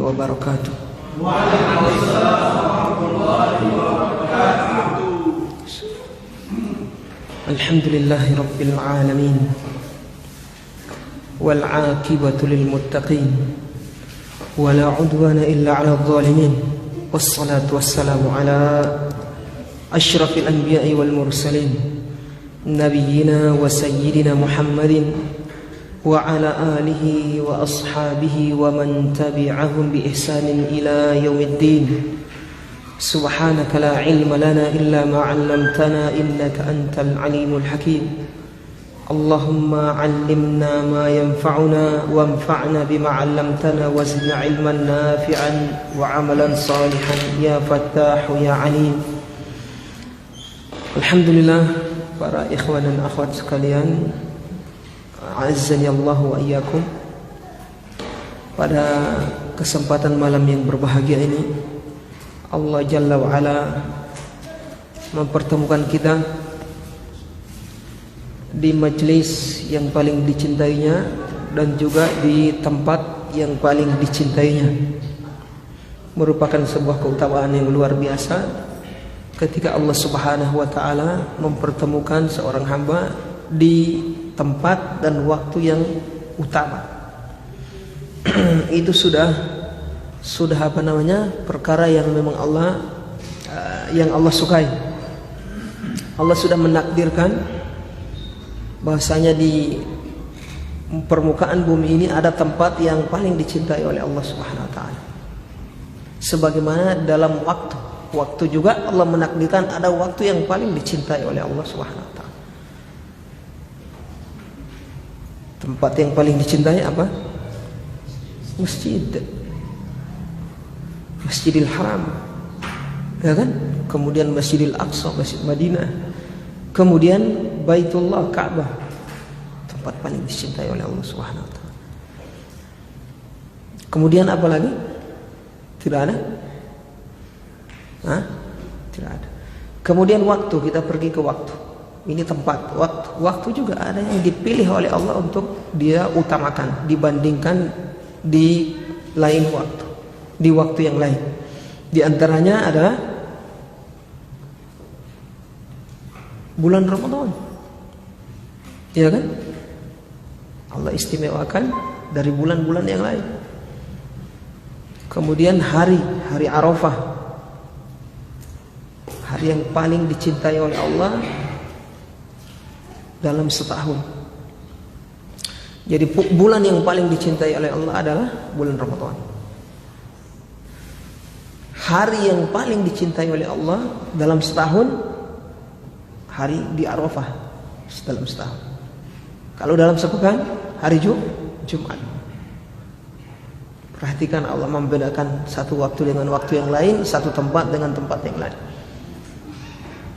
wabarakatuh. Waalaikumsalam warahmatullahi wabarakatuh. Alhamdulillahi rabbil alamin. Wal 'aqibatu lil muttaqin. Wa la 'udwana illa 'alal zalimin. Wassalatu wassalamu ala asyrafil anbiya'i wal mursalin. Nabiyyina wa sayyidina Muhammadin wa ala alihi wa ashabihi wa man tabi'ahum bi ihsanin ila yaumiddin. Subhanaka la ilma lana illa ma 'allamtana innaka antal alimul hakim. Allahumma 'allimna ma yanfa'una wanfa'na bima 'allamtana wa zidna 'ilman nafi'an wa 'amalan salihan ya Fattah ya 'Alim. Alhamdulillah, para ikhwan dan akhwat sekalian, Azzani Allah wa iyyakum. Pada kesempatan malam yang berbahagia ini, Allah Jalla wa Ala mempertemukan kita di majelis yang paling dicintainya dan juga di tempat yang paling dicintainya. Merupakan sebuah keutamaan yang luar biasa ketika Allah Subhanahu wa taala mempertemukan seorang hamba di tempat dan waktu yang utama. Itu sudah apa namanya, perkara yang memang Allah sukai. Allah sudah menakdirkan bahwasanya di permukaan bumi ini ada tempat yang paling dicintai oleh Allah Subhanahu wa taala. Sebagaimana dalam waktu juga Allah menakdirkan ada waktu yang paling dicintai oleh Allah Subhanahu wa taala. Tempat yang paling dicintai apa? Masjidil Haram, ya kan? Kemudian Masjidil Aqsa, Masjid Madinah, kemudian Baitullah, Ka'bah, tempat paling dicintai oleh Allah Subhanahu wa taala. Kemudian apa lagi? Tidak ada? Tidak ada. Kemudian waktu, kita pergi ke waktu. Ini tempat, waktu juga ada yang dipilih oleh Allah untuk dia utamakan dibandingkan di lain waktu, di waktu yang lain. Di antaranya adalah bulan Ramadan, ya kan? Allah istimewakan dari bulan-bulan yang lain. Kemudian hari Arafah, hari yang paling dicintai oleh Allah dalam setahun. Jadi bulan yang paling dicintai oleh Allah adalah bulan Ramadan. Hari yang paling dicintai oleh Allah dalam setahun, hari di Arafah dalam setahun. Kalau dalam sepekan, hari Jumat. Perhatikan, Allah membedakan satu waktu dengan waktu yang lain, satu tempat dengan tempat yang lain.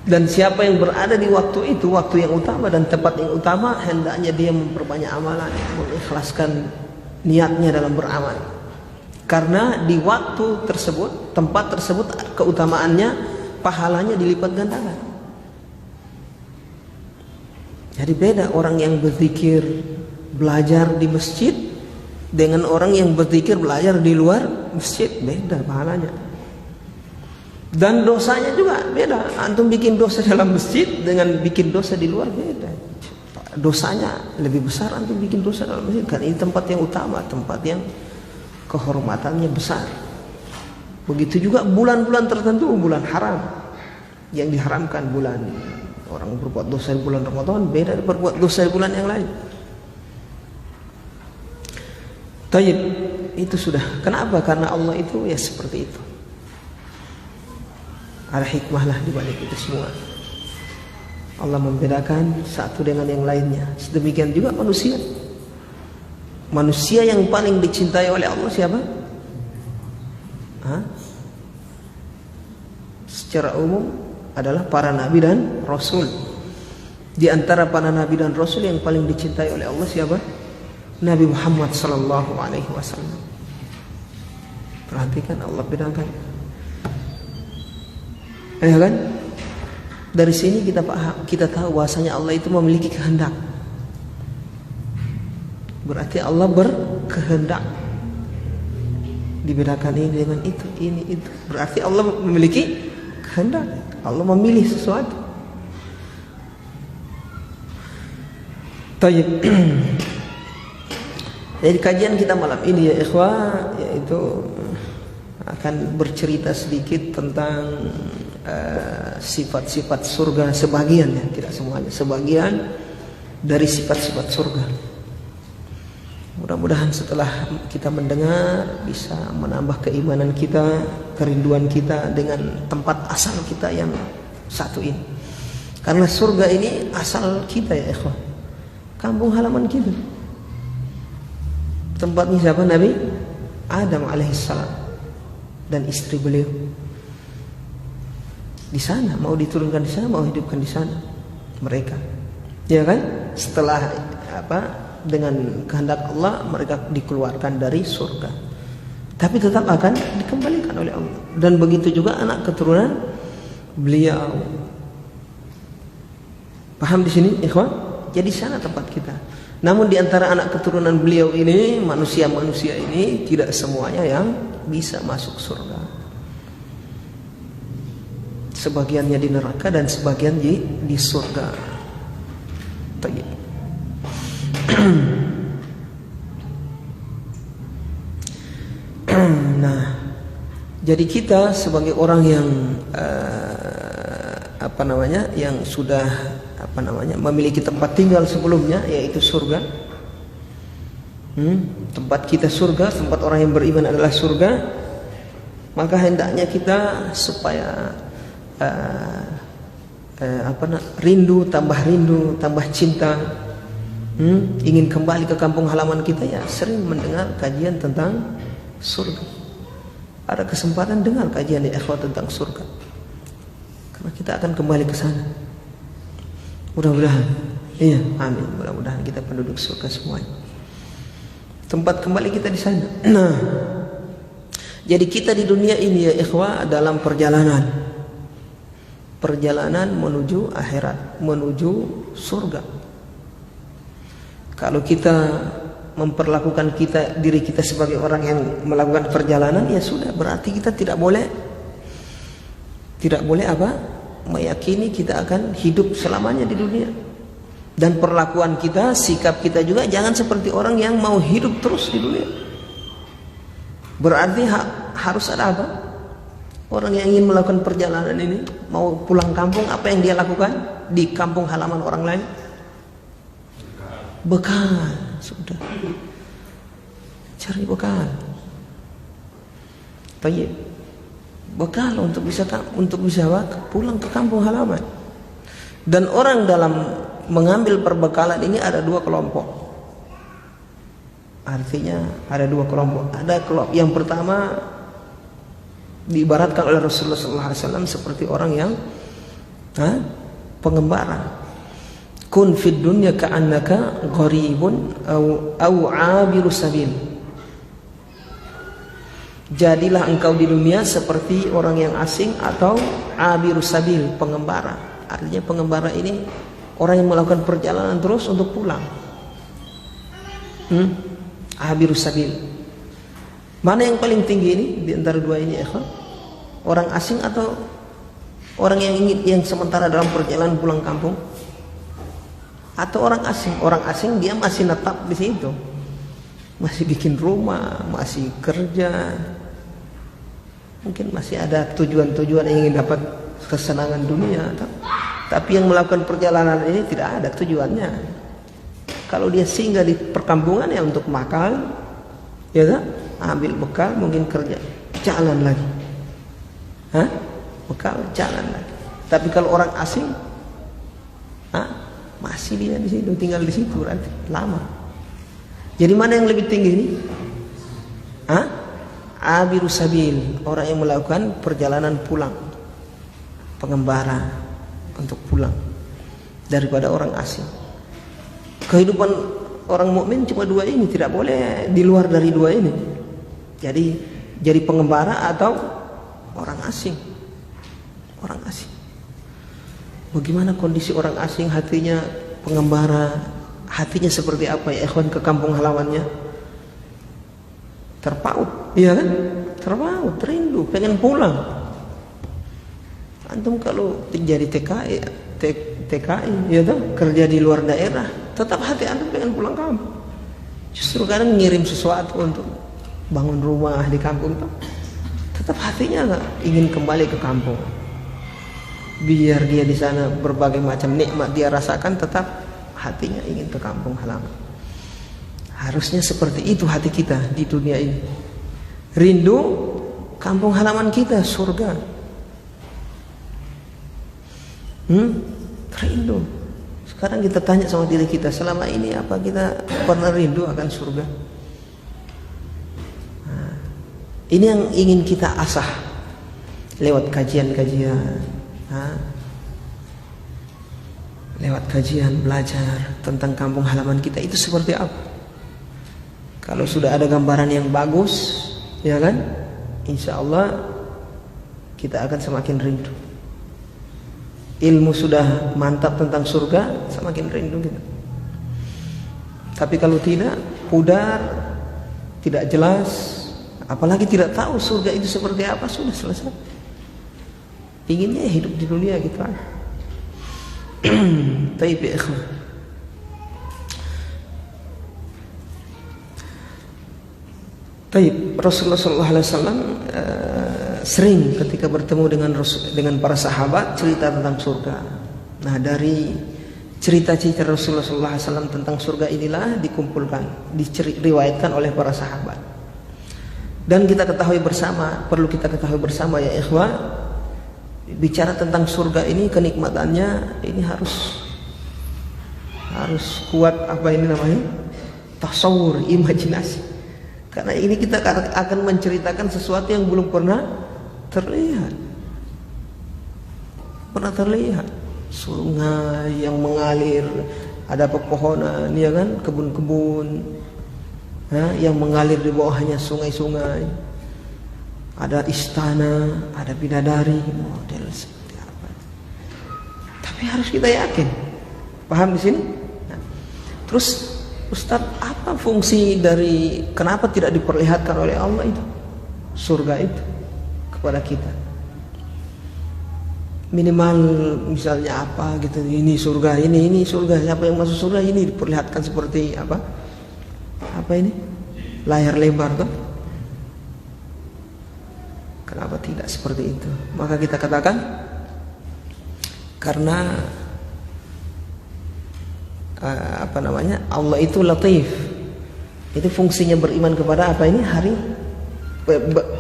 Dan siapa yang berada di waktu itu, waktu yang utama dan tempat yang utama, hendaknya dia memperbanyak amalan, mengikhlaskan niatnya dalam beramal. Karena di waktu tersebut, tempat tersebut, keutamaannya, pahalanya dilipat gandakan. Jadi beda orang yang berzikir belajar di masjid dengan orang yang berzikir belajar di luar masjid, beda pahalanya. Dan dosanya juga beda. Antum bikin dosa dalam masjid dengan bikin dosa di luar beda. Dosanya lebih besar antum bikin dosa dalam masjid, karena ini tempat yang utama, tempat yang kehormatannya besar. Begitu juga bulan-bulan tertentu, bulan haram yang diharamkan, bulan orang berbuat dosa di bulan Ramadan beda dari berbuat dosa di bulan yang lain. Tayyib, itu sudah. Kenapa? Karena Allah itu ya seperti itu. Ada hikmah lah di balik itu semua. Allah membedakan satu dengan yang lainnya. Sedemikian juga manusia. Manusia yang paling dicintai oleh Allah siapa? Secara umum adalah para nabi dan rasul. Di antara para nabi dan rasul yang paling dicintai oleh Allah siapa? Nabi Muhammad sallallahu alaihi wasallam. Perhatikan, Allah bedakan. Ya kan? Dari sini kita tahu bahwasanya Allah itu memiliki kehendak. Berarti Allah berkehendak. dibedakan ini dengan itu, ini itu. Berarti Allah memiliki kehendak. Allah memilih sesuatu. Tayyib. Jadi kajian kita malam ini ya ikhwah, yaitu akan bercerita sedikit tentang sifat-sifat surga, sebagian ya, tidak semuanya, sebagian dari sifat-sifat surga. Mudah-mudahan setelah kita mendengar bisa menambah keimanan kita, kerinduan kita dengan tempat asal kita yang satu ini. Karena surga ini asal kita ya ikhwah, kampung halaman kita. Tempatnya siapa? Nabi Adam alaihissalam dan istri beliau. Di sana, mau diturunkan di sana, mau hidupkan di sana mereka. Ya kan? Setelah dengan kehendak Allah mereka dikeluarkan dari surga. Tapi tetap akan dikembalikan oleh Allah. Dan begitu juga anak keturunan beliau. Paham di sini, ikhwan? Jadi sana tempat kita. Namun di antara anak keturunan beliau ini, manusia-manusia ini tidak semuanya yang bisa masuk surga. Sebagiannya di neraka dan sebagian di surga. Nah, jadi kita sebagai orang yang yang sudah memiliki tempat tinggal sebelumnya, yaitu surga. Tempat kita surga, tempat orang yang beriman adalah surga. Maka hendaknya kita supaya rindu, tambah cinta, ingin kembali ke kampung halaman kita, ya sering mendengar kajian tentang surga. Ada kesempatan dengar kajian di ikhwah tentang surga, karena kita akan kembali ke sana. Mudah-mudahan, iya, amin. Mudah-mudahan kita penduduk surga semuanya. Tempat kembali kita di sana. Nah, jadi kita di dunia ini ya ikhwah dalam perjalanan menuju akhirat, menuju surga. Kalau kita memperlakukan diri kita sebagai orang yang melakukan perjalanan, ya sudah, berarti kita tidak boleh meyakini kita akan hidup selamanya di dunia. Dan perlakuan kita, sikap kita juga jangan seperti orang yang mau hidup terus di dunia. Berarti harus ada apa? Orang yang ingin melakukan perjalanan ini, mau pulang kampung, apa yang dia lakukan di kampung halaman orang lain? Bekal, sudah. Cari bekal. Tayyib. Bekal untuk bisa pulang ke kampung halaman. Dan orang dalam mengambil perbekalan ini ada dua kelompok. Artinya ada dua kelompok. Ada kelompok yang pertama diibaratkan oleh Rasulullah SAW seperti orang yang pengembara. Kun fid dunya ka'annaka gharibun au 'abiru sabil. Jadilah engkau di dunia seperti orang yang asing atau abirus sabil, pengembara. Artinya pengembara ini orang yang melakukan perjalanan terus untuk pulang. Abirus sabil. Mana yang paling tinggi ini di antara dua ini, ikhwan? Orang asing atau orang yang sementara dalam perjalanan pulang kampung? Atau orang asing? Orang asing dia masih netap di situ. Masih bikin rumah, masih kerja. Mungkin masih ada tujuan-tujuan yang ingin dapat kesenangan dunia. Tapi yang melakukan perjalanan ini tidak ada tujuannya. Kalau dia singgah di perkampungan ya untuk makan, ya kan? Ambil bekal, mungkin kerja, jalan lagi. Bekal, jalan lagi. Tapi kalau orang asing, masih dia di situ, tinggal di situ berarti lama. Jadi mana yang lebih tinggi ini? Abirus sabil, orang yang melakukan perjalanan pulang, pengembara untuk pulang, daripada orang asing. Kehidupan orang mukmin cuma dua ini, tidak boleh di luar dari dua ini. Jadi pengembara atau orang asing. Orang asing. Bagaimana kondisi orang asing, hatinya pengembara, hatinya seperti apa ya ikhwan ke kampung halamannya? Terpaut. iya kan? Terpaut, rindu, pengen pulang. Antum kalau jadi TKI, ya toh, kerja di luar daerah, tetap hati antum pengen pulang kampung. Justru kadang ngirim sesuatu untuk bangun rumah di kampung tuh, tetap hatinya nggak ingin kembali ke kampung. Biar dia di sana berbagai macam nikmat dia rasakan, tetap hatinya ingin ke kampung halaman. Harusnya seperti itu hati kita di dunia ini. Rindu kampung halaman kita, surga. Rindu. Sekarang kita tanya sama diri kita, selama ini apa kita pernah rindu akan surga? Nah, ini yang ingin kita asah lewat kajian-kajian. Lewat kajian, belajar tentang kampung halaman kita itu seperti apa. Kalau sudah ada gambaran yang bagus, ya kan, insya Allah kita akan semakin rindu. Ilmu sudah mantap tentang surga, semakin rindu kita. Tapi kalau tidak, pudar, tidak jelas, apalagi tidak tahu surga itu seperti apa, sudah selesai. Inginnya hidup di dunia gitu. Taib ya ikhwan. Taib, Rasulullah SAW sering ketika bertemu dengan para sahabat cerita tentang surga. Nah, dari cerita-cerita Rasulullah SAW tentang surga inilah dikumpulkan, diriwayatkan oleh para sahabat. Dan kita ketahui bersama, perlu kita ketahui bersama ya ikhwah, bicara tentang surga ini, kenikmatannya ini harus kuat, apa ini namanya, tasawur, imajinasi. Karena ini kita akan menceritakan sesuatu yang belum pernah terlihat. Sungai yang mengalir, ada pepohonan, ya kan, kebun-kebun, yang mengalir di bawahnya sungai-sungai. Ada istana, ada bidadari, model seperti apa. Tapi harus kita yakin. Paham di sini? Nah, terus Ustaz, apa fungsi dari kenapa tidak diperlihatkan oleh Allah itu surga itu kepada kita? Minimal misalnya apa gitu, ini surga, ini surga, siapa yang masuk surga ini diperlihatkan seperti apa? Apa ini? Layar lebar tuh. Kenapa tidak seperti itu? Maka kita katakan karena Allah itu latif. Itu fungsinya beriman kepada apa ini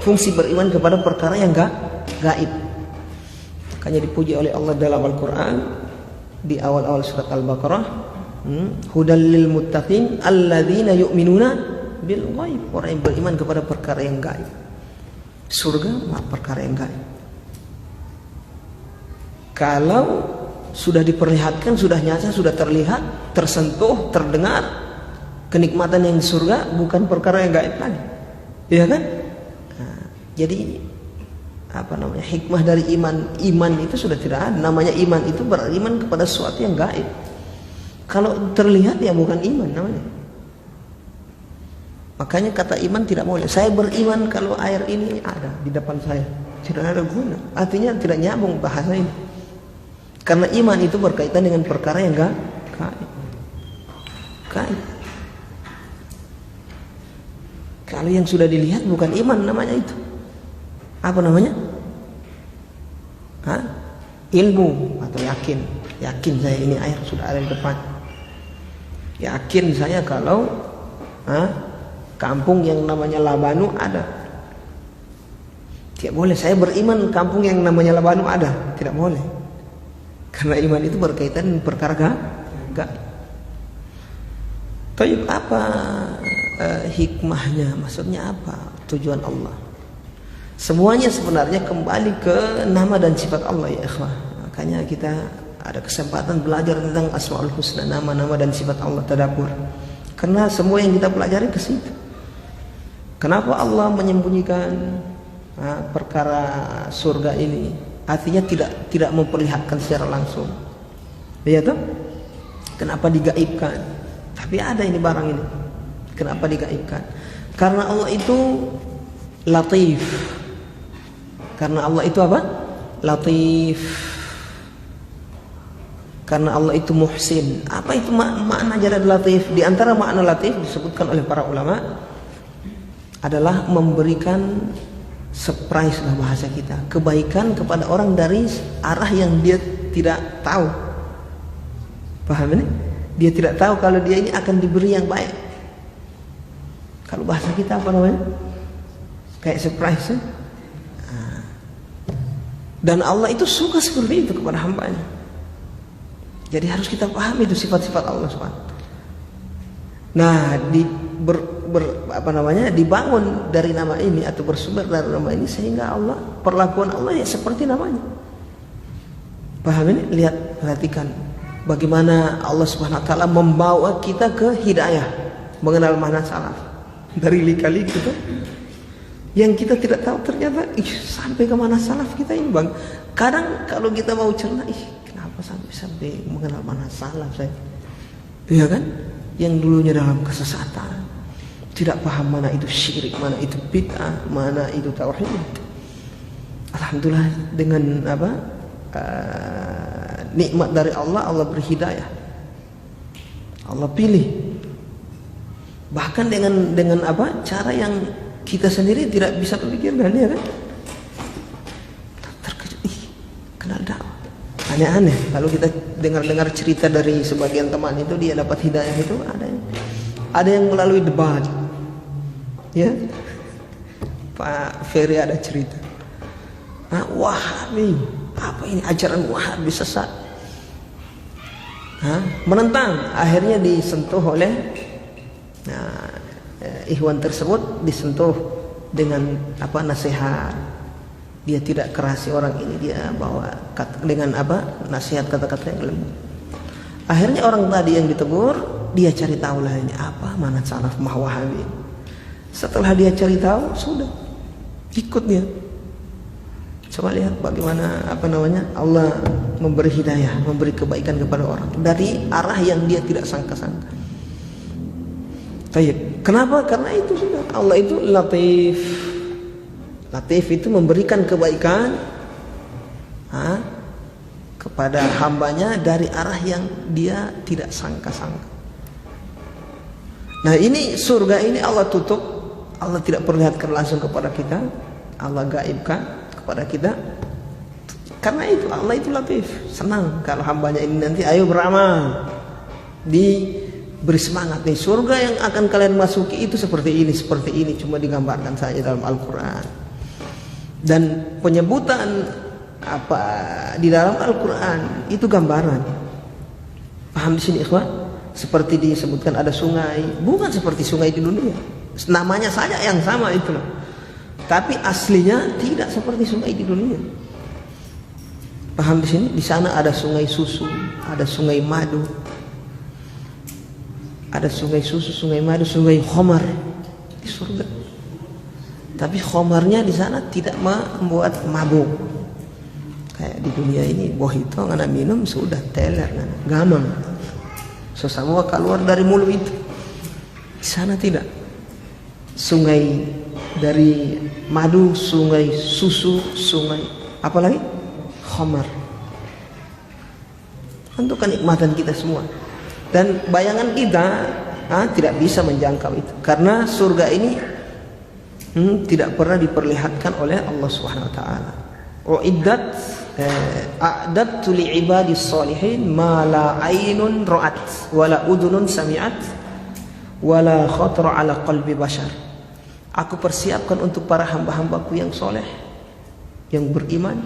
fungsi beriman kepada perkara yang gaib. Makanya dipuji oleh Allah dalam Al-Quran di awal-awal surat Al-Baqarah, hudal lil muttaqin alladzina yu'minuna bil ghaib. Orang yang beriman kepada perkara yang gaib. Surga perkara yang gaib. Kalau sudah diperlihatkan, sudah nyata, sudah terlihat, tersentuh, terdengar kenikmatan yang di surga, bukan perkara yang gaib lagi, ya kan? Nah, jadi hikmah dari iman itu sudah tidak ada. Namanya iman itu beriman kepada sesuatu yang gaib. Kalau terlihat ya bukan iman namanya. Makanya kata iman tidak boleh. Saya beriman kalau air ini ada di depan saya, tidak ada guna. Artinya tidak nyambung bahasa ini. Karena iman itu berkaitan dengan perkara yang gaib. Kalau yang sudah dilihat bukan iman namanya itu. Apa namanya? Ilmu atau yakin. Yakin saya ini air sudah ada di depan. Yakin saya kalau kampung yang namanya Labanu ada. Tidak boleh saya beriman kampung yang namanya Labanu ada. Tidak boleh. Karena iman itu berkaitan dengan perkara gaib. Tapi apa hikmahnya? Maksudnya apa? Tujuan Allah? Semuanya sebenarnya kembali ke nama dan sifat Allah ya ikhwah. Makanya kita ada kesempatan belajar tentang Asmaul Husna, nama-nama dan sifat Allah, tadabbur. Karena semua yang kita pelajari ke situ. Kenapa Allah menyembunyikan perkara surga ini? Artinya tidak memperlihatkan secara langsung. Ya toh? Kenapa digaibkan? Tapi ada ini barang ini. Kenapa digaibkan? Karena Allah itu Latif. Karena Allah itu apa? Latif. Karena Allah itu muhsin. Apa itu makna jalal latif? Di antara makna latif disebutkan oleh para ulama adalah memberikan surprise lah bahasa kita, kebaikan kepada orang dari arah yang dia tidak tahu. Paham ini? Dia tidak tahu kalau dia ini akan diberi yang baik. Kalau bahasa kita apa namanya? Kayak surprise ya? Dan Allah itu suka seperti itu kepada hambanya. Jadi harus kita pahami itu sifat-sifat Allah SWT. Nah, dibangun dari nama ini atau bersumber dari nama ini sehingga Allah, perlakuan Allah ya seperti namanya. Paham ini? Lihat, perhatikan bagaimana Allah Subhanahu wa taala membawa kita ke hidayah, mengenal makna salaf. Dari lika-liku itu yang kita tidak tahu ternyata sampai ke mana salaf kita ini, Bang. Kadang kalau kita mau cerna, kenapa sampai mengenal mana salaf saya? Iya kan? Yang dulunya dalam kesesatan, tidak paham mana itu syirik, mana itu bid'ah, mana itu tauhid. Alhamdulillah dengan nikmat dari Allah, Allah beri hidayah. Allah pilih. Bahkan dengan cara yang kita sendiri tidak bisa berpikirkan, ya kan? Terkejut, kenal dakwah. Aneh-aneh kalau kita dengar cerita dari sebagian teman itu, dia dapat hidayah itu ada yang melalui debat. Ya. Pak Ferry ada cerita. Wahabi, apa ini ajaran Wahabi sesat? Menentang, akhirnya disentuh oleh ikhwan tersebut, disentuh dengan nasihat. Dia tidak kerasi orang ini, dia bawa dengan nasihat kata-kata yang lembut. Akhirnya orang tadi yang ditegur, dia cari tahu lah ini apa manhaj salaf Wahabi. Setelah dia cari tahu, sudah ikut dia. Coba lihat bagaimana Allah memberi hidayah, memberi kebaikan kepada orang dari arah yang dia tidak sangka-sangka. Baik, kenapa? Karena itu sudah Allah itu latif. Latif itu memberikan kebaikan kepada hambanya dari arah yang dia tidak sangka-sangka. Nah, ini surga ini Allah tutup, Allah tidak perlihatkan langsung kepada kita, Allah gaibkan kepada kita. Karena itu Allah itu latif, senang kalau hambanya ini nanti ayo beramal, diberi semangat nih, surga yang akan kalian masuki itu seperti ini, cuma digambarkan saja dalam Al-Quran. Dan penyebutan di dalam Al-Quran itu gambaran. Paham di sini, ikhwan? Seperti disebutkan ada sungai, bukan seperti sungai di dunia. Namanya saja yang sama itu loh. Tapi aslinya tidak seperti sungai di dunia. Paham di sini? Di sana ada sungai susu, ada sungai madu. Ada sungai susu, sungai madu, sungai khamar di surga. Tapi khamarnya di sana tidak membuat mabuk. Kayak di dunia ini, bohito ngana minum sudah teler, gamang. Semua keluar dari mulut itu. Di sana tidak. Sungai dari madu, sungai susu, sungai apa lagi? Khamar. Untuk kenikmatan kita semua. Dan bayangan kita tidak bisa menjangkau itu. Karena surga ini tidak pernah diperlihatkan oleh Allah Subhanahu wa taala. A'dadtu li'ibadis shalihin ma la 'ainun ra'at wa la udhunun sami'at wa la khatara 'ala qalbi bashar. Aku persiapkan untuk para hamba-hambaku yang soleh, yang beriman,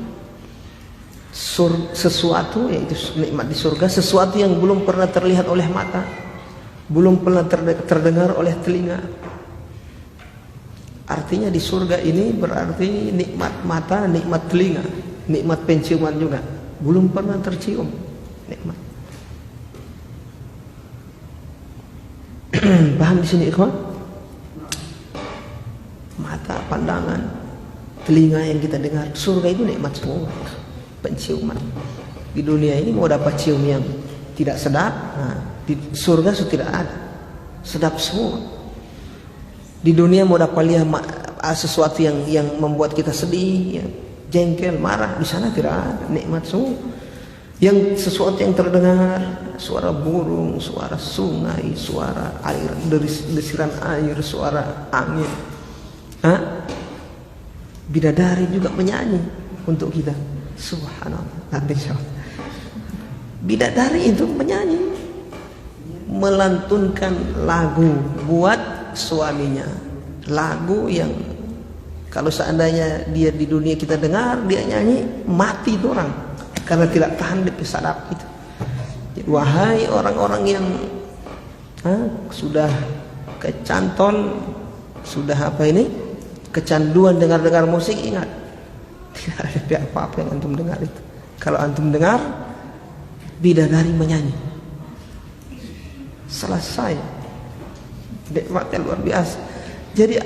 sesuatu, yaitu nikmat di surga, sesuatu yang belum pernah terlihat oleh mata, belum pernah terdengar oleh telinga. Artinya di surga ini berarti nikmat mata, nikmat telinga, nikmat penciuman juga belum pernah tercium nikmat. Paham di sini, ikhwan? Mata, pandangan, telinga yang kita dengar, surga itu nikmat semua, penciuman. Di dunia ini mau dapat cium yang tidak sedap, di surga sudah tidak ada, sedap semua. Di dunia mau dapat lihat sesuatu yang membuat kita sedih, ya, jengkel, marah. Di sana tidak ada, nikmat semua. Yang sesuatu yang terdengar, suara burung, suara sungai, suara air, desiran air, suara angin. Bidadari juga menyanyi untuk kita. Subhanallah. Bidadari itu menyanyi, melantunkan lagu buat suaminya. Lagu yang kalau seandainya dia di dunia kita dengar, dia nyanyi, mati itu orang, karena tidak tahan di sadap itu. Wahai orang-orang yang sudah kecanton, sudah kecanduan dengar-dengar musik, ingat, tidak ada apa-apa yang antum dengar itu. Kalau antum dengar bidadari menyanyi, selesai, nikmatnya luar biasa. Jadi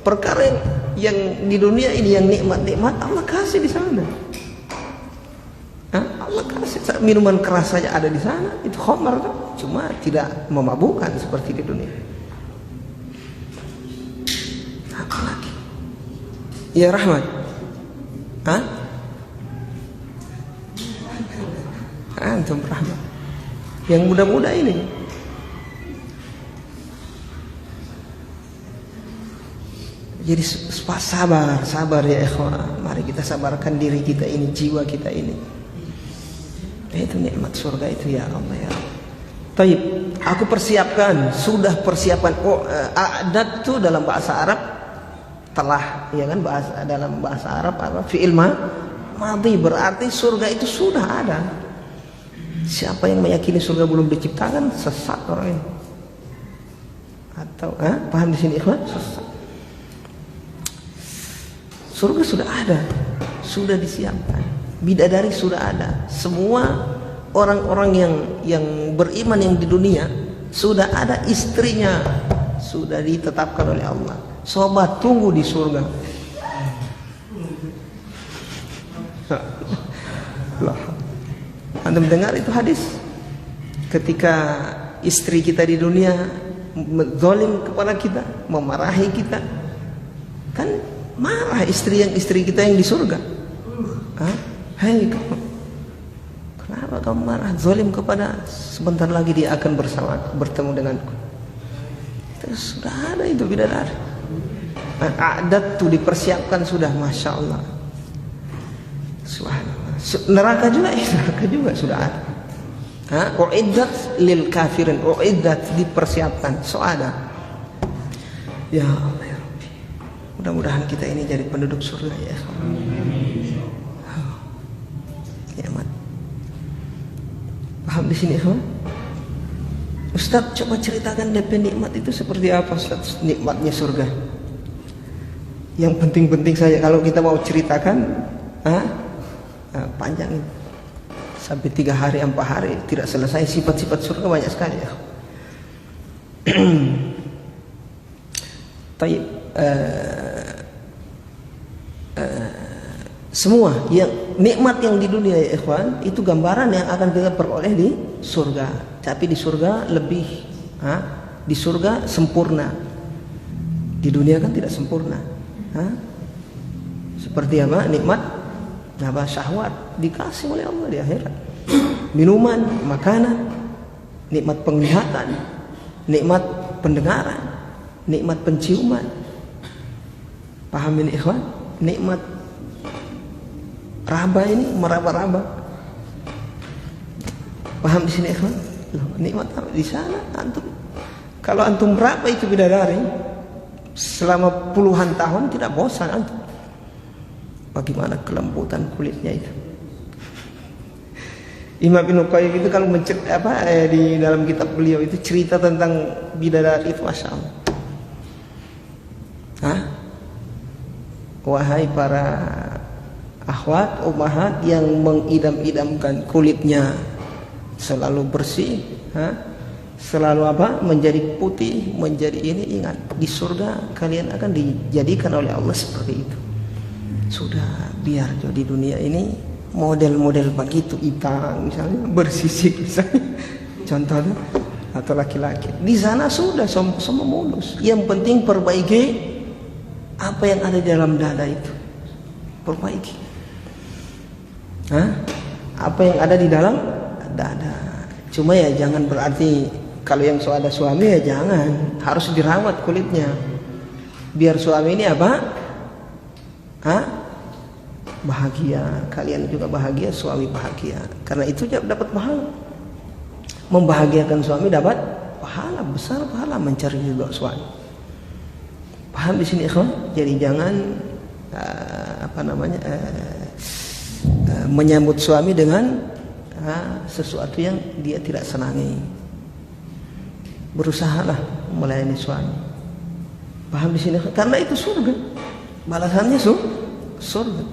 perkara yang di dunia ini yang nikmat-nikmat Allah kasih di sana. Allah kasih. Minuman keras saja ada di sana, itu khamar kan? Cuma tidak memabukkan seperti di dunia. Apa lagi? Ya Rahmat. Antum Rahmat. Yang muda-muda ini. Jadi sabar ya ikhwan. Mari kita sabarkan diri kita ini, jiwa kita ini. Itu nikmat surga itu ya Allah ya. Taib, aku sudah persiapkan. A'dad itu dalam bahasa Arab telah, ya kan, dalam bahasa Arab apa? Fi'il madhi, berarti surga itu sudah ada. Siapa yang meyakini surga belum diciptakan, sesat orang ini. Atau paham di sini ikhwan? Sesat. Surga sudah ada, sudah disiapkan. Bidadari sudah ada. Semua orang-orang yang beriman yang di dunia sudah ada istrinya, sudah ditetapkan oleh Allah. Sobat, tunggu di surga. Anda mendengar itu hadis? Ketika istri kita di dunia zalim kepada kita, memarahi kita, kan marah istri kita yang di surga. Hei kamu, kenapa kamu marah? Zalim kepada, sebentar lagi dia akan bertemu denganku. Terus sudah ada itu bidadari. Adat tuh dipersiapkan sudah, masya Allah. Subhanallah. Neraka juga sudah ada. Uiddat lil kafirin, uiddat dipersiapkan, so ada. Ya Allah ya Rabbi, mudah-mudahan kita ini jadi penduduk surga ya. Nikmat. Paham di sini ikhwan? Ustaz, coba ceritakan DP nikmat itu seperti apa Ustaz, nikmatnya surga. Yang penting-penting saja, kalau kita mau ceritakan panjang ini. Sampai 3 hari 4 hari tidak selesai. Sifat-sifat surga banyak sekali ya. Taib, semua yang nikmat yang di dunia ya ikhwan, itu gambaran yang akan kita peroleh di surga. Tapi di surga lebih, di surga sempurna. Di dunia kan tidak sempurna. Seperti apa? Nikmat syahwat dikasih oleh Allah di akhirat. Minuman, makanan, nikmat penglihatan, nikmat pendengaran, nikmat penciuman. Paham ini ikhwan? Nikmat raba ini, meraba-raba. Paham di sini ikhwan? Nikmat apa di sana antum? Kalau antum meraba itu bidadari selama puluhan tahun tidak bosan antum. Bagaimana kelembutan kulitnya itu. Imam Ibnu Qayyim itu kalau di dalam kitab beliau itu cerita tentang bidadari itu, masya Allah. Wahai para akhwat, ummahat yang mengidam-idamkan kulitnya selalu bersih, selalu menjadi putih, menjadi ini, ingat di surga kalian akan dijadikan oleh Allah seperti itu. Sudah, biar di dunia ini model-model begitu, hitam misalnya, bersisik misalnya, contohnya, atau laki-laki. Di sana sudah semua mulus. Yang penting perbaiki Apa yang ada di dalam dada itu perbaiki. Apa yang ada di dalam dada. Cuma ya jangan berarti kalau yang ada suami ya jangan, harus dirawat kulitnya. Biar suami ini apa? Bahagia, kalian juga bahagia, suami bahagia. Karena itu dapat pahala. Membahagiakan suami dapat pahala besar, pahala mencari ridho suami. Paham di sini ikhwan? Jadi jangan menyambut suami dengan sesuatu yang dia tidak senangi. Berusahalah melayani suami. Paham di sini? Karena itu surga. Balasannya surga.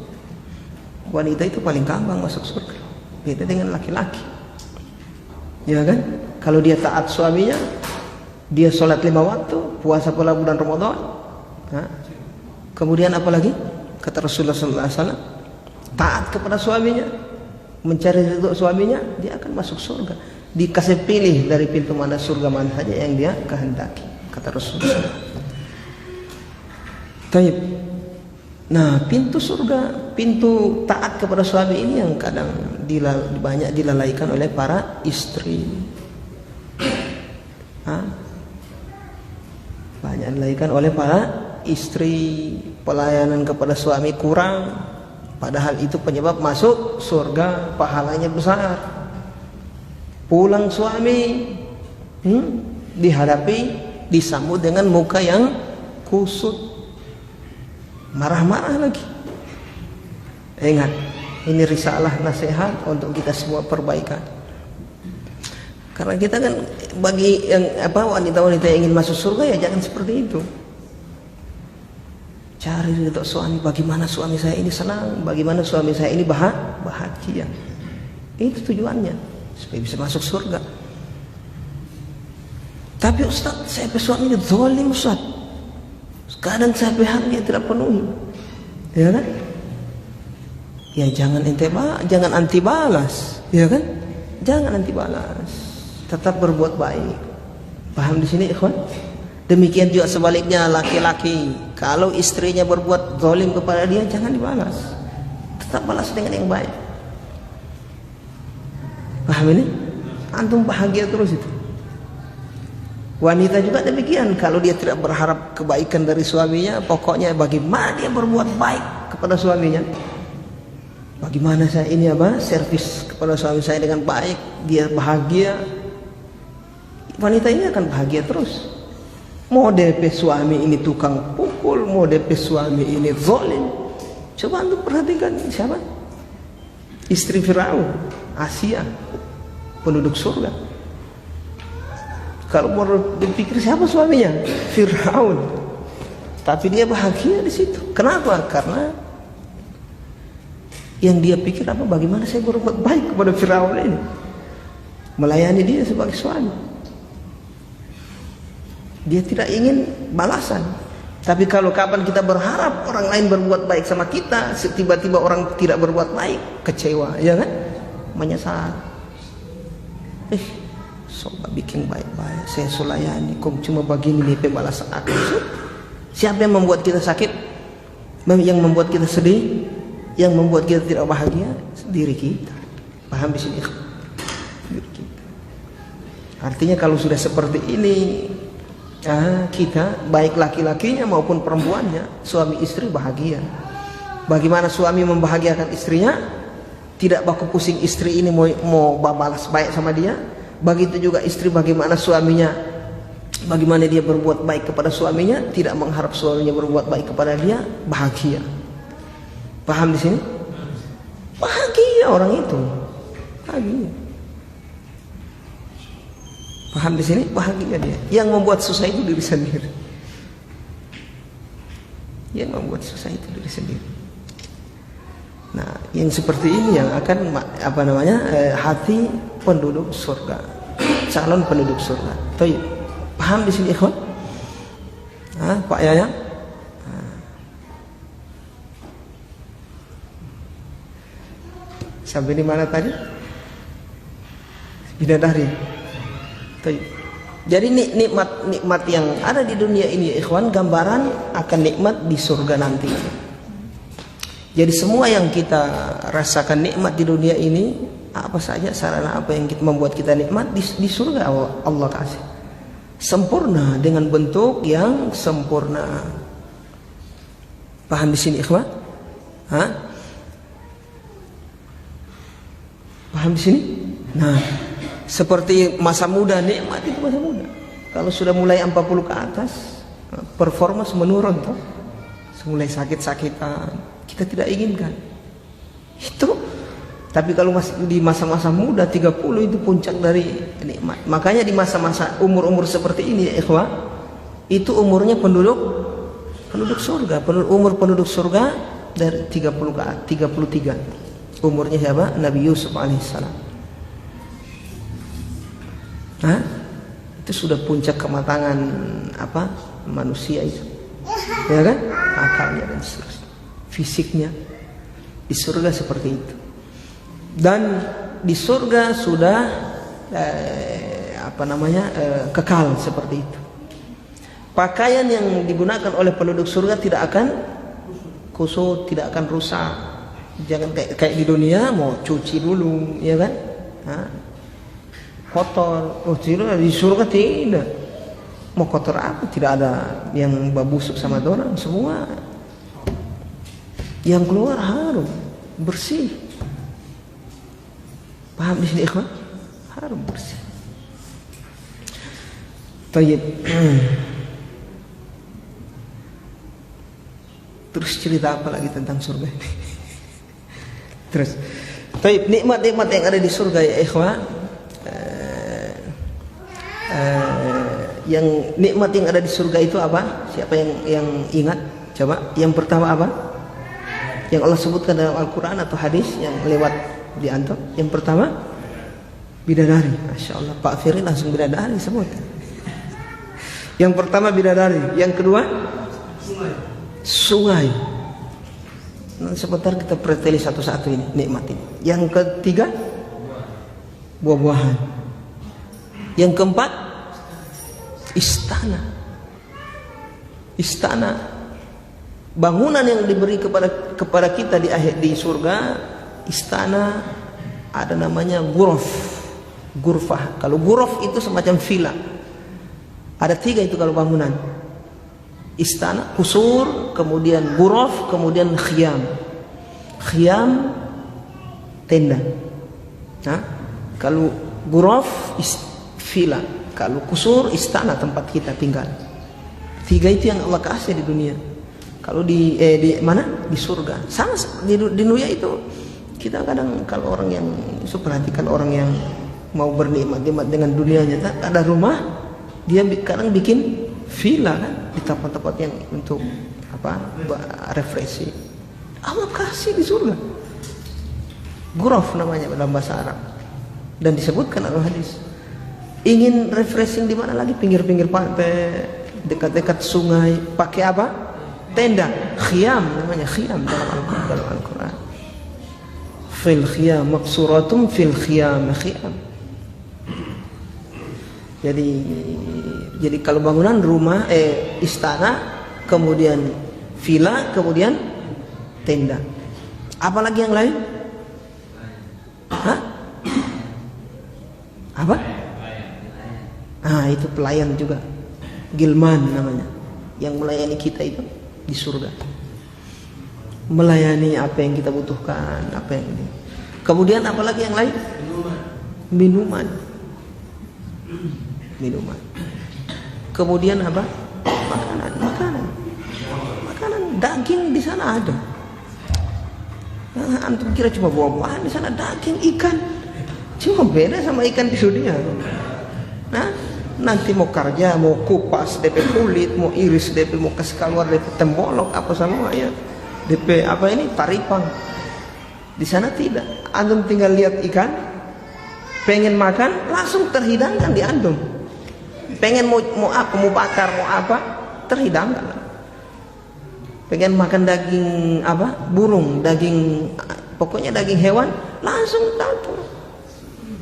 Wanita itu paling gampang masuk surga. Beda dengan laki-laki. Ya kan? Kalau dia taat suaminya, dia sholat 5 waktu, puasa pula bulan Ramadan. Kemudian apa lagi? Kata Rasulullah SAW, taat kepada suaminya, mencari ridho suaminya, dia akan masuk surga. Dikasih pilih dari pintu mana surga mana saja yang dia kehendaki. Kata Rasulullah SAW. Taib. Nah, pintu surga, pintu taat kepada suami ini yang kadang banyak dilalaikan oleh para istri. Banyak dilalaikan oleh para istri. Pelayanan kepada suami kurang, padahal itu penyebab masuk surga, pahalanya besar. Pulang suami disambut dengan muka yang kusut, marah-marah lagi. Ingat, ini risalah nasihat untuk kita semua perbaikan. Karena kita kan bagi yang wanita-wanita yang ingin masuk surga ya jangan seperti itu. Cari ridho suami, bagaimana suami saya ini senang, bagaimana suami saya ini bahagia. Itu tujuannya, supaya bisa masuk surga. Tapi Ustaz, saya suami ini zalim Ustaz. Kadang sampai hati tidak penuhi. Ya kan? Ya jangan anti balas, ya kan? Jangan anti balas. Tetap berbuat baik. Paham di sini, ikhwan? Demikian juga sebaliknya laki-laki, kalau istrinya berbuat zalim kepada dia, jangan dibalas. Tetap balas dengan yang baik. Paham ini? Antum bahagia terus itu. Wanita juga demikian, kalau dia tidak berharap kebaikan dari suaminya, pokoknya bagaimana dia berbuat baik kepada suaminya. Bagaimana saya ini servis kepada suami saya dengan baik, dia bahagia. Wanita ini akan bahagia terus. Mau DP suami ini tukang pukul, mau DP suami ini zalim. Coba antum perhatikan siapa? Istri Firaun, Asia, penduduk surga. Kalau mau dipikir siapa suaminya? Firaun. Tapi dia bahagia di situ. Kenapa? Karena yang dia pikir bagaimana saya berbuat baik kepada Firaun ini. Melayani dia sebagai suami. Dia tidak ingin balasan. Tapi kalau kapan kita berharap orang lain berbuat baik sama kita, tiba-tiba orang tidak berbuat baik, kecewa, ya kan? Menyesal. Coba bikin baik-baik, saya sulayani, kok cuma begini nih pembalasan aku. Siapa yang membuat kita sakit? Yang membuat kita sedih? Yang membuat kita tidak bahagia? Diri kita. Paham di sini? Diri kita. Artinya kalau sudah seperti ini, kita baik laki-lakinya maupun perempuannya, suami istri bahagia. Bagaimana suami membahagiakan istrinya? Tidak baku pusing istri ini mau balas baik sama dia. Begitu juga istri, bagaimana suaminya, bagaimana dia berbuat baik kepada suaminya, tidak mengharap suaminya berbuat baik kepada dia, bahagia. Paham di sini? Bahagia orang itu. Bahagia. Paham di sini? Bahagia dia. Yang membuat susah itu diri sendiri. Yang membuat susah itu diri sendiri. Nah, yang seperti ini yang akan hati penduduk surga, calon penduduk surga. Baik. Paham di sini, ikhwan? Pak Yaya? Sampai di mana tadi? Bidadari. Baik. Jadi nikmat yang ada di dunia ini ya ikhwan, gambaran akan nikmat di surga nanti. Jadi semua yang kita rasakan nikmat di dunia ini, apa saja sarana apa yang membuat kita nikmat di surga Allah kasih. Sempurna dengan bentuk yang sempurna. Paham di sini ikhwan? Hah? Paham di sini? Nah, seperti masa muda, nikmat itu masa muda. Kalau sudah mulai 40 ke atas, performa menurun toh. Mulai sakit-sakitan, kita tidak inginkan. Itu. Tapi kalau di masa-masa muda 30 itu puncak dari nikmat. Makanya di masa-masa umur-umur seperti ini ya ikhwah, itu umurnya penduduk surga. Umur penduduk surga dari 30 ke 33. Umurnya siapa? Nabi Yusuf alaihissalam. Nah, itu sudah puncak kematangan manusia itu, ya kan? Akalnya dan seterusnya, fisiknya di surga seperti itu. Dan di surga sudah kekal seperti itu. Pakaian yang digunakan oleh penduduk surga tidak akan kusut, tidak akan rusak. Jangan kayak di dunia mau cuci dulu, ya kan? Nah, kotor. Di surga tidak. Mau kotor apa? Tidak ada yang busuk sama orang. Semua yang keluar harum, bersih. Paham di sini ikhwan? Harum, bersih. Tayyib. Terus cerita apa lagi tentang surga ini? Terus, tayyib, nikmat-nikmat yang ada di surga ya ikhwan. Yang nikmat yang ada di surga itu apa? Siapa yang ingat? Coba. Yang pertama apa? Yang Allah sebutkan dalam Al-Quran atau hadis yang lewat di antum. Yang pertama bidadari. Masya Allah, Pak Firly langsung bidadari sebut. Yang pertama bidadari. Yang kedua sungai. Nanti sebentar kita preteli satu-satu ini nikmat ini. Yang ketiga buah-buahan. Yang keempat istana. Bangunan yang diberi kepada kita di surga, istana, ada namanya gurfah. Kalau guruf itu semacam villa. Ada 3 itu kalau bangunan. Istana, kusur, kemudian guruf, kemudian khiyam. Khiyam tenda. Nah, kalau guruf villa, kalau kusur istana tempat kita tinggal. 3 itu yang Allah kasih di dunia. Kalau di mana? Di surga. Sama di dunia itu kita kadang kalau orang yang perhatikan orang yang mau bernikmat-nikmat dengan dunianya, ada rumah, dia kadang bikin villa kan di tempat-tempat yang untuk refreshing. Allah kasih di surga. Ghuraf namanya dalam bahasa Arab. Dan disebutkan dalam hadis. Ingin refreshing di mana lagi? Pinggir-pinggir pantai, dekat-dekat sungai, pakai apa? Tenda, khiyam namanya, khiyam dalam Al-Quran. Fil khiyam maqsuratum fil khiyam. Jadi kalau bangunan rumah, istana, kemudian villa, kemudian tenda. Apalagi yang lain? Hah? Apa? Itu pelayan juga. Gilman namanya. Yang melayani kita itu di surga. Melayani apa yang kita butuhkan, apa yang ini. Kemudian apalagi yang lain? Minuman. Kemudian apa? Makanan, daging di sana ada. Antum kira cuma buah-buahan, di sana daging, ikan. Cuma beda sama ikan di dunia. Nah, nanti mau kerja, mau kupas DP kulit, mau iris DP, mau kasih keluar DP tembolok apa sama ya. DP taripang. Di sana tidak. Antum tinggal lihat ikan, pengen makan langsung terhidangkan di antum. Pengen mau bakar, mau apa, terhidangkan. Pengen makan daging burung, pokoknya daging hewan, langsung datang.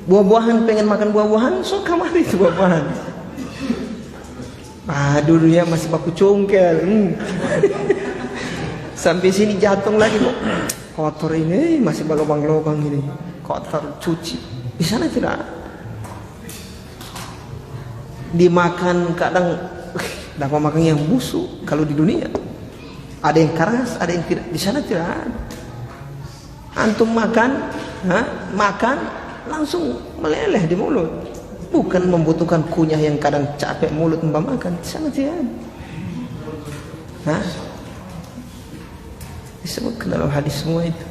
Buah-buahan, pengen makan buah-buahan, so kamari itu buah-buahan. Dunia masih baku congkel. Sampai sini jatuh lagi kok. Kotor ini masih berlubang-lubang ini. Kotor, cuci. Di sana tidak. Dimakan kadang dapat makan yang busuk. Kalau di dunia ada yang keras, ada yang tidak. Di sana tidak ada. Antum makan, makan langsung meleleh di mulut. Bukan membutuhkan kunyah yang kadang capek mulut makan. Di sana tidak ada. Disebutkan dalam hadis semua itu.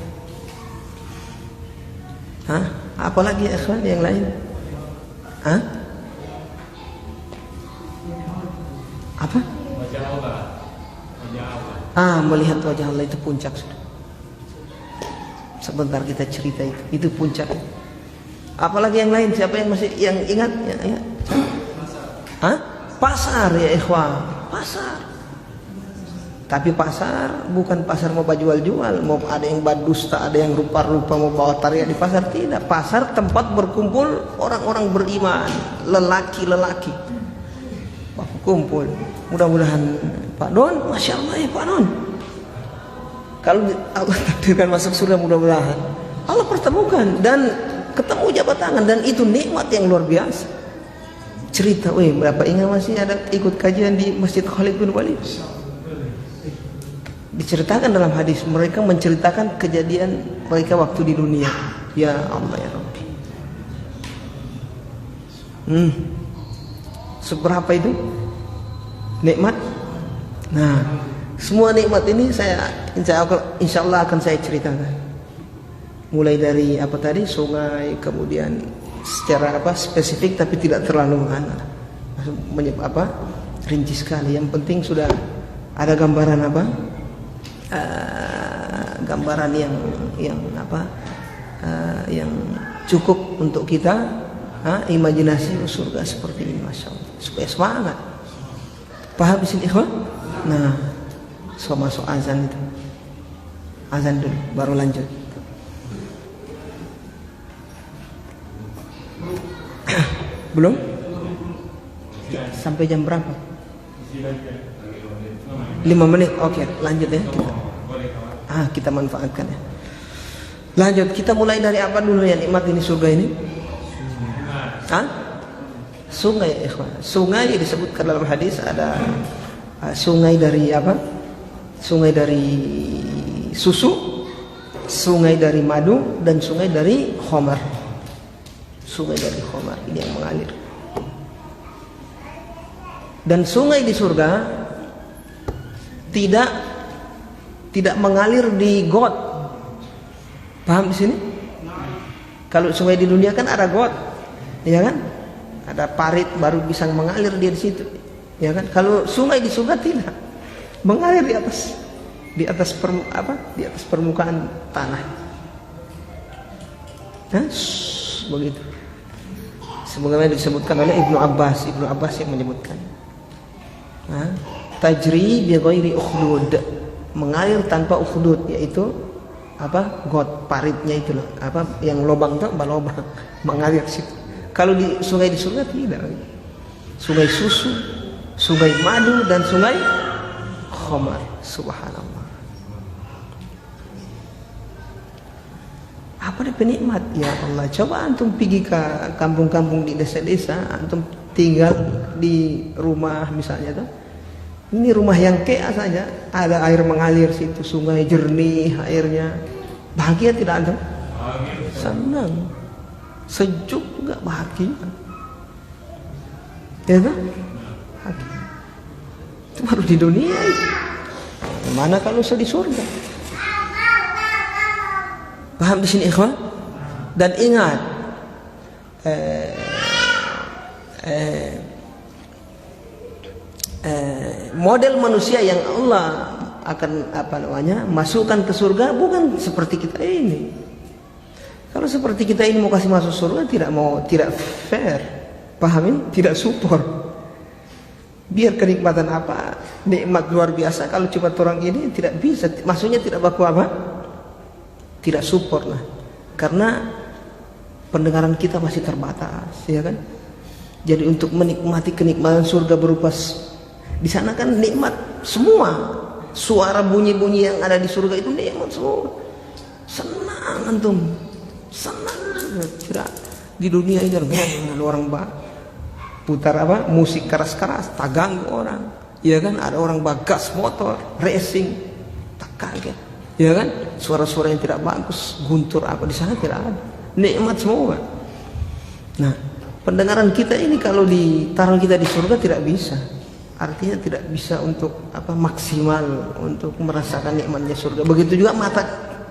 Apalagi ya ikhwan yang lain? Apa? Wajah Allah. Melihat wajah Allah itu puncak sudah. Sebentar kita cerita itu puncak. Apalagi yang lain? Siapa yang masih ingat? Ya. Pasar ya ikhwan, pasar. Tapi pasar bukan pasar mau jual-jual, mau ada yang berdusta, ada yang rupa-rupa mau bawa tarian di pasar, tidak. Pasar tempat berkumpul orang-orang beriman, lelaki-lelaki. Kumpul. Mudah-mudahan Pak Don, Masya Allah ya Pak Don. Kalau Allah takdirkan masuk surga, mudah-mudahan Allah pertemukan dan ketemu jabat tangan, dan itu nikmat yang luar biasa. Cerita, berapa ingat masih ada ikut kajian di Masjid Khalid bin Walid? Diceritakan dalam hadis, mereka menceritakan kejadian mereka waktu di dunia. Ya Allah ya Rabbi. Seberapa itu nikmat? Nah, semua nikmat ini saya insya Allah akan saya ceritakan. Mulai dari sungai, kemudian secara spesifik tapi tidak terlalu rinci sekali. Yang penting sudah ada gambaran gambaran yang cukup untuk kita imajinasi surga seperti ini, Masya Allah, supaya semangat. Paham di sini ikhwan? Nah, masuk azan itu. Azan dulu baru lanjut. Belum? Sampai jam berapa? 5 menit. Oke, lanjut ya. Kita manfaatkan ya. Lanjut, kita mulai dari apa dulu ya nikmat ini surga ini? Sungai ya ikhwan. Sungai disebutkan dalam hadis ada sungai dari Sungai dari susu, sungai dari madu, dan sungai dari khamar. Sungai dari khamar ini yang mengalir. Dan sungai di surga tidak mengalir di got. Paham di sini? Kalau sungai di dunia kan ada got, ya kan? Ada parit baru bisa mengalir dia di situ, ya kan? Kalau sungai di surga tidak mengalir di atas permukaan tanah. Begitu. Sebagaimana disebutkan oleh Ibnu Abbas yang menyebutkan. Tajri bi ghairi ukhdud, mengalir tanpa ukhdud, yaitu got paritnya itu loh, yang lubang itu lubang mengalir situ. Kalau di sungai di surga tidak. Sungai susu, sungai madu, dan sungai khamar. Subhanallah. Apa nih penikmat ya Allah. Coba antum pergi ke kampung-kampung di desa-desa, antum tinggal di rumah misalnya tuh. Ini rumah yang kaya saja, ada air mengalir situ, sungai jernih airnya. Bahagia tidak antum? Senang. Sejuk juga, bahagia. Ya kan? Itu baru di dunia. Mana kalau di surga? Paham di sini ikhwan? Dan ingat, model manusia yang Allah akan masukkan ke surga bukan seperti kita ini. Kalau seperti kita ini mau kasih masuk surga tidak fair. Pahamin? Tidak support. Biar kenikmatan nikmat luar biasa, kalau cuma orang ini tidak bisa, maksudnya tidak baku tidak support lah. Karena pendengaran kita masih terbatas, ya kan? Jadi untuk menikmati kenikmatan surga berupa Di sana kan nikmat semua. Suara bunyi-bunyi yang ada di surga itu nikmat semua. Senang antum. Senang. Tidak di dunia ini orang putar musik keras-keras, tak ganggu orang. Ya kan, ada orang bagas motor, racing, tak kaget. Ya kan, suara-suara yang tidak bagus, guntur di sana tidak ada. Nikmat semua. Nah, pendengaran kita ini kalau ditaruh kita di surga tidak bisa. Artinya tidak bisa untuk maksimal untuk merasakan nikmatnya surga. Begitu juga mata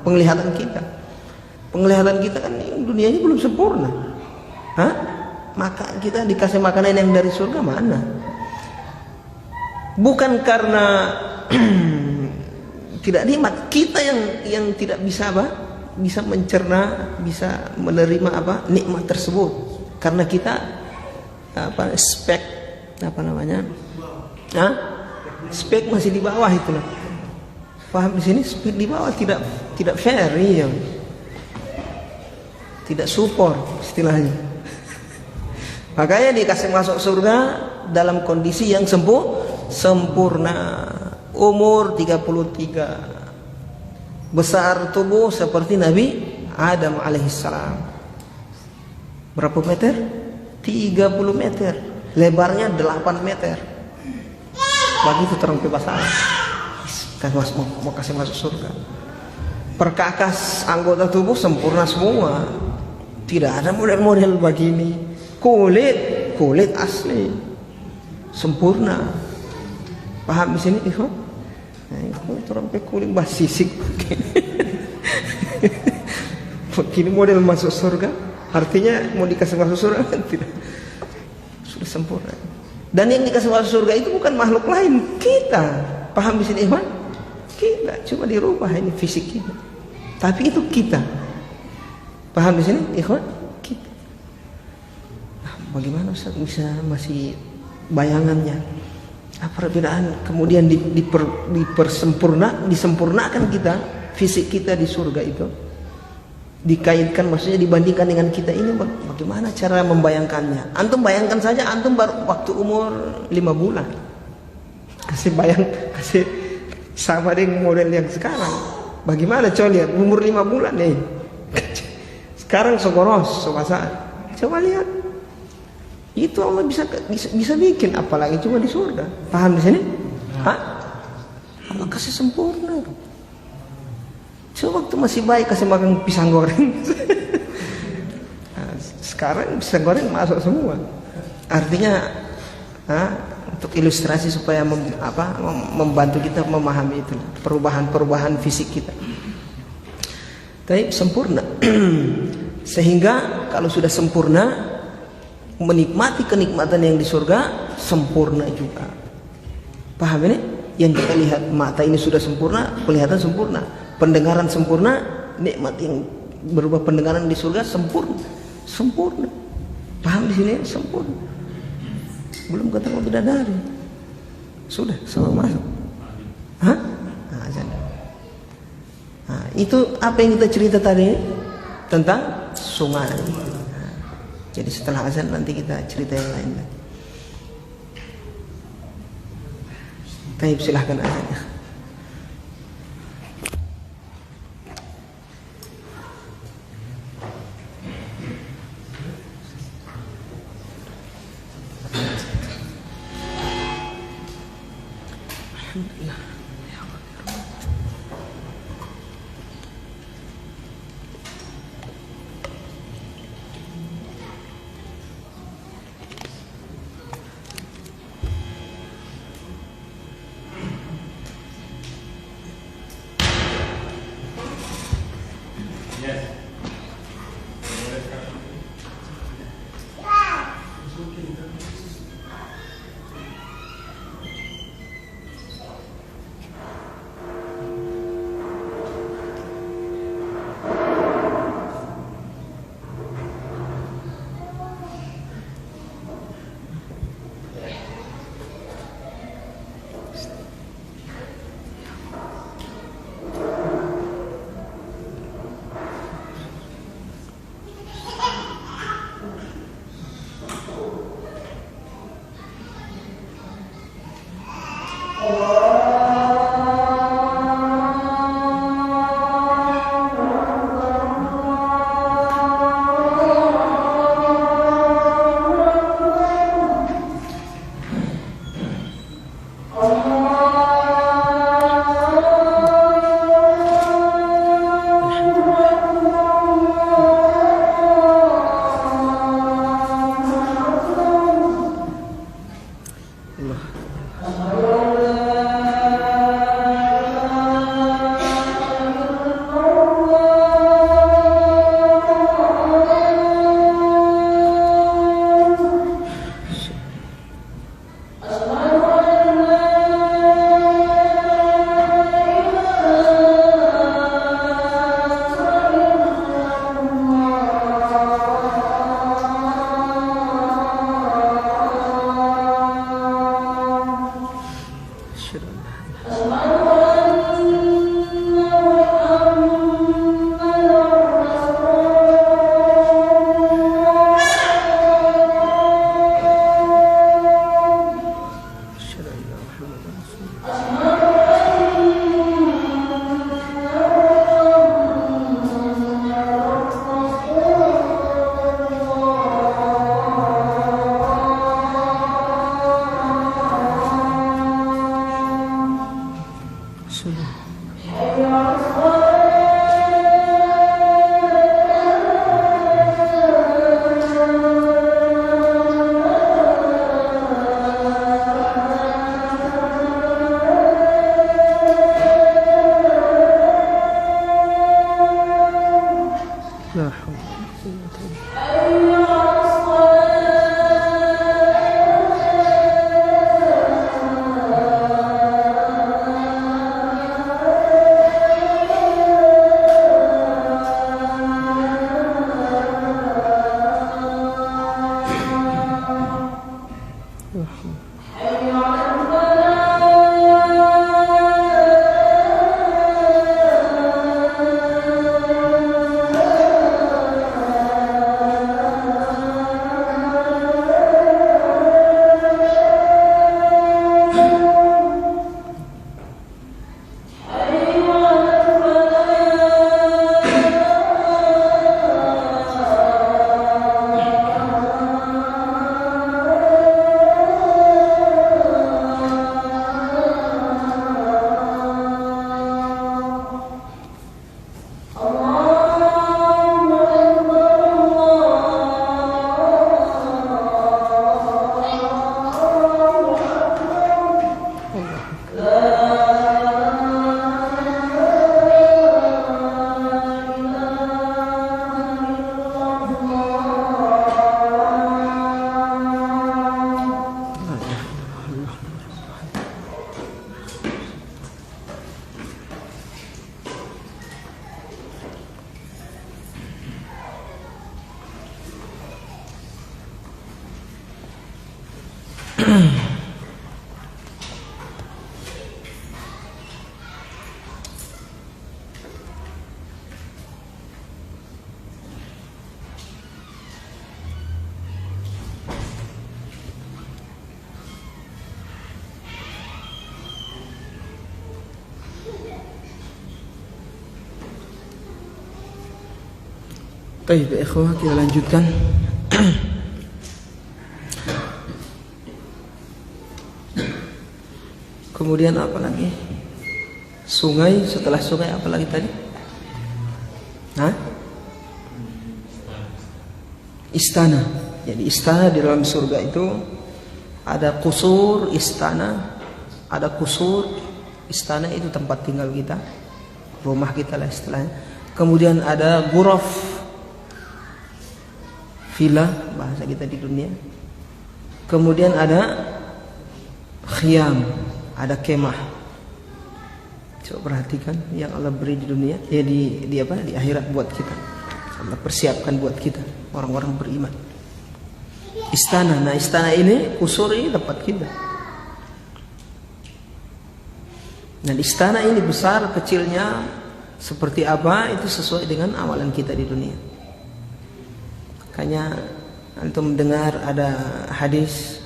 penglihatan kita. Penglihatan kita kan dunia ini belum sempurna. Maka kita dikasih makanan yang dari surga mana? Bukan karena tidak nikmat, kita yang tidak bisa bisa mencerna, bisa menerima nikmat tersebut. Karena kita spek masih di bawah itu lah. Paham di sini spek di bawah tidak fair, iya. Tidak support istilahnya. Makanya dikasih masuk surga dalam kondisi yang sempurna. Umur 33. Besar tubuh seperti Nabi Adam alaihissalam. Berapa meter? 30 meter. Lebarnya 8 meter. Begitu terang bebas Arab. Mau kasih masuk surga. Perkakas anggota tubuh sempurna semua. Tidak ada model-model begini. Kulit asli sempurna. Paham di sini, ikhwan? Nah, itu sampai kulit sisik. Begini model masuk surga. Artinya mau dikasih masuk surga tidak. Sudah sempurna. Dan yang dikasih masuk surga itu bukan makhluk lain, kita. Paham di sini, ikhwan? Kita cuma dirubah ini fisik kita. Tapi itu kita. Paham di sini, ikhwan? Kita. Nah, bagaimana Ustaz bisa masih bayangannya? Apa perbedaan kemudian disempurnakan kita, fisik kita di surga itu? Dikaitkan, maksudnya dibandingkan dengan kita ini, bagaimana cara membayangkannya? Antum bayangkan saja, antum baru waktu umur 5 bulan. Kasih sama dengan model yang sekarang. Bagaimana coba lihat umur 5 bulan nih. Sekarang sogoros, sobasan. Coba lihat. Itu Allah bisa bikin, apalagi cuma di surga. Paham di sini? Allah kasih sempurna. Coba waktu masih baik kasih makan pisang goreng. Nah, sekarang pisang goreng masuk semua. Artinya untuk ilustrasi supaya membantu kita memahami itu perubahan fisik kita. Tapi sempurna. Sehingga kalau sudah sempurna, menikmati kenikmatan yang di surga sempurna juga. Paham ini? Yang kita lihat mata ini sudah sempurna, penglihatan sempurna, pendengaran sempurna, nikmat yang berubah pendengaran di surga sempurna. Paham di sini? Sempurna. Belum ketemu bidadari. Sudah sama masuk. Nah, itu apa yang kita cerita tadi tentang sungai. Jadi setelah azan nanti kita cerita yang lain. Baik, silahkan azannya. Alhamdulillah. La haula wala quwwata illa Baik, ikhwah, kita lanjutkan. Kemudian apa lagi? Sungai, setelah sungai apa lagi tadi? Hah? Istana. Jadi istana di dalam surga itu ada kusur istana, ada kusur istana itu tempat tinggal kita, rumah kita lah istilahnya. Kemudian ada ghuraf, villa bahasa kita di dunia. Kemudian ada khiyam, ada kemah. Coba perhatikan yang Allah beri di dunia, ya di akhirat buat kita. Allah persiapkan buat kita orang-orang beriman. Istana, nah istana ini, kusur ini tempat kita. Nah istana ini besar kecilnya seperti apa itu sesuai dengan amalan kita di dunia. Makanya antum dengar ada hadis,